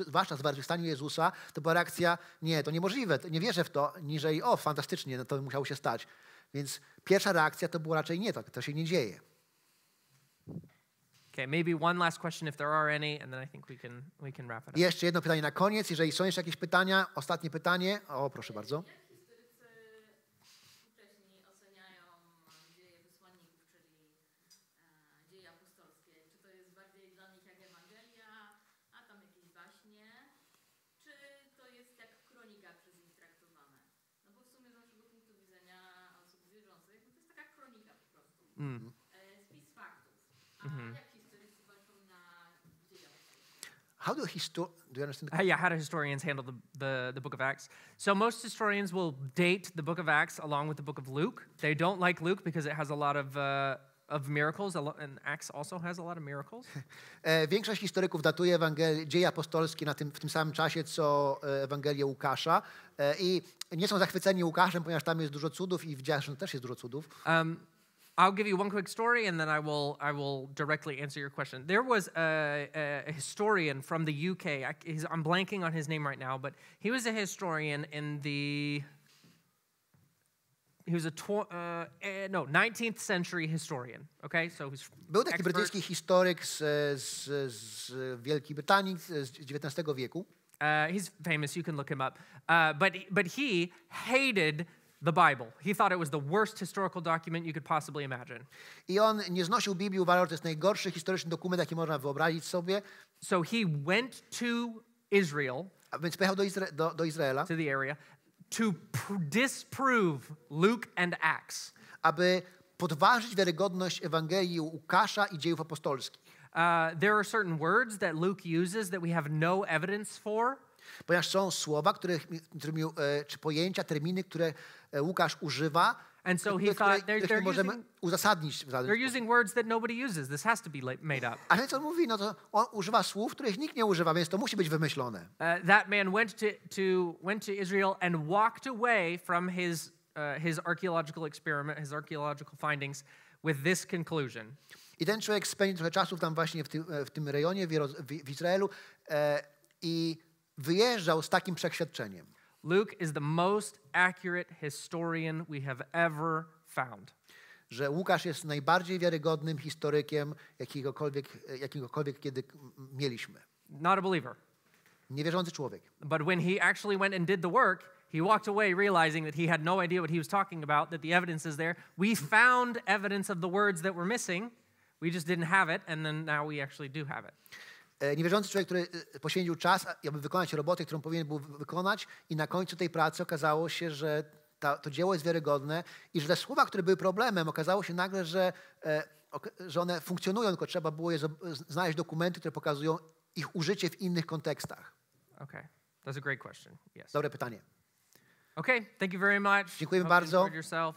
zwłaszcza zmartwychwstaniu Jezusa, to była reakcja, nie, to niemożliwe, nie wierzę w to, niżej, o, fantastycznie, no to musiało się stać. Więc pierwsza reakcja to była raczej nie, to się nie dzieje. Okay, maybe one last question if there are any, and then I think we can wrap it up. Jeszcze jedno pytanie na koniec, jeżeli są jeszcze jakieś pytania, ostatnie pytanie, o, proszę bardzo. How do you understand? Yeah, how do historians handle the book of Acts? So most historians will date the book of Acts along with the book of Luke. They don't like Luke because it has a lot of miracles, and Acts also has a lot of miracles. Większość historyków datuje dzieje apostolskie w tym samym czasie, co Ewangelię Łukasza i nie są zachwyceni Łukaszem, ponieważ tam jest dużo cudów i w dziejach też jest dużo cudów. I'll give you one quick story, and then I will directly answer your question. There was a historian from the UK. I'm blanking on his name right now, but he was a historian in the. He was a 19th century historian. Okay, so he's Był taki brytyjski historyk z Wielkiej Brytanii z XIX wieku. He's famous. You can look him up. But he hated the Bible. He thought it was the worst historical document you could possibly imagine. I on nie znosił Biblii, uważał, że to jest najgorszy historyczny dokument, jaki można wyobrazić sobie. So he went to Israel. A więc pojechał do Izraela. To the area to disprove Luke and Acts. Aby podważyć wiarygodność Ewangelii Łukasza i dziejów apostolskich. There are certain words that Luke uses that we have no evidence for. Ponieważ są słowa, czy pojęcia, terminy, które Łukasz używa, and so he thought których możemy uzasadnić w żaden they're using words that nobody uses. This has to be made up. A więc on mówi, no to on używa słów, których nikt nie używa, więc to musi być wymyślone. That man went to Israel and walked away from his archaeological experiment, his archaeological findings with this conclusion. I ten człowiek spędził trochę czasu tam właśnie w tym rejonie w Izraelu i wyjeżdżał z takim przeświadczeniem. Luke is the most accurate historian we have ever found. Że Łukasz jest najbardziej wiarygodnym historykiem, jakiegokolwiek kiedy mieliśmy. Not a believer. Niewierzący człowiek. But when he actually went and did the work, he walked away realizing that he had no idea what he was talking about, that the evidence is there. We found evidence of the words that were missing. We just didn't have it, and then now we actually do have it. Niewierzący człowiek, który poświęcił czas, aby wykonać robotę, którą powinien był wykonać, i na końcu tej pracy okazało się, że to dzieło jest wiarygodne i że te słowa, które były problemem, okazało się nagle, że one funkcjonują, tylko trzeba było znaleźć dokumenty, które pokazują ich użycie w innych kontekstach. Okay, that's a great question. Yes. Dobre pytanie. Okay, thank you very much. Dziękujemy Hope you bardzo. enjoyed yourself.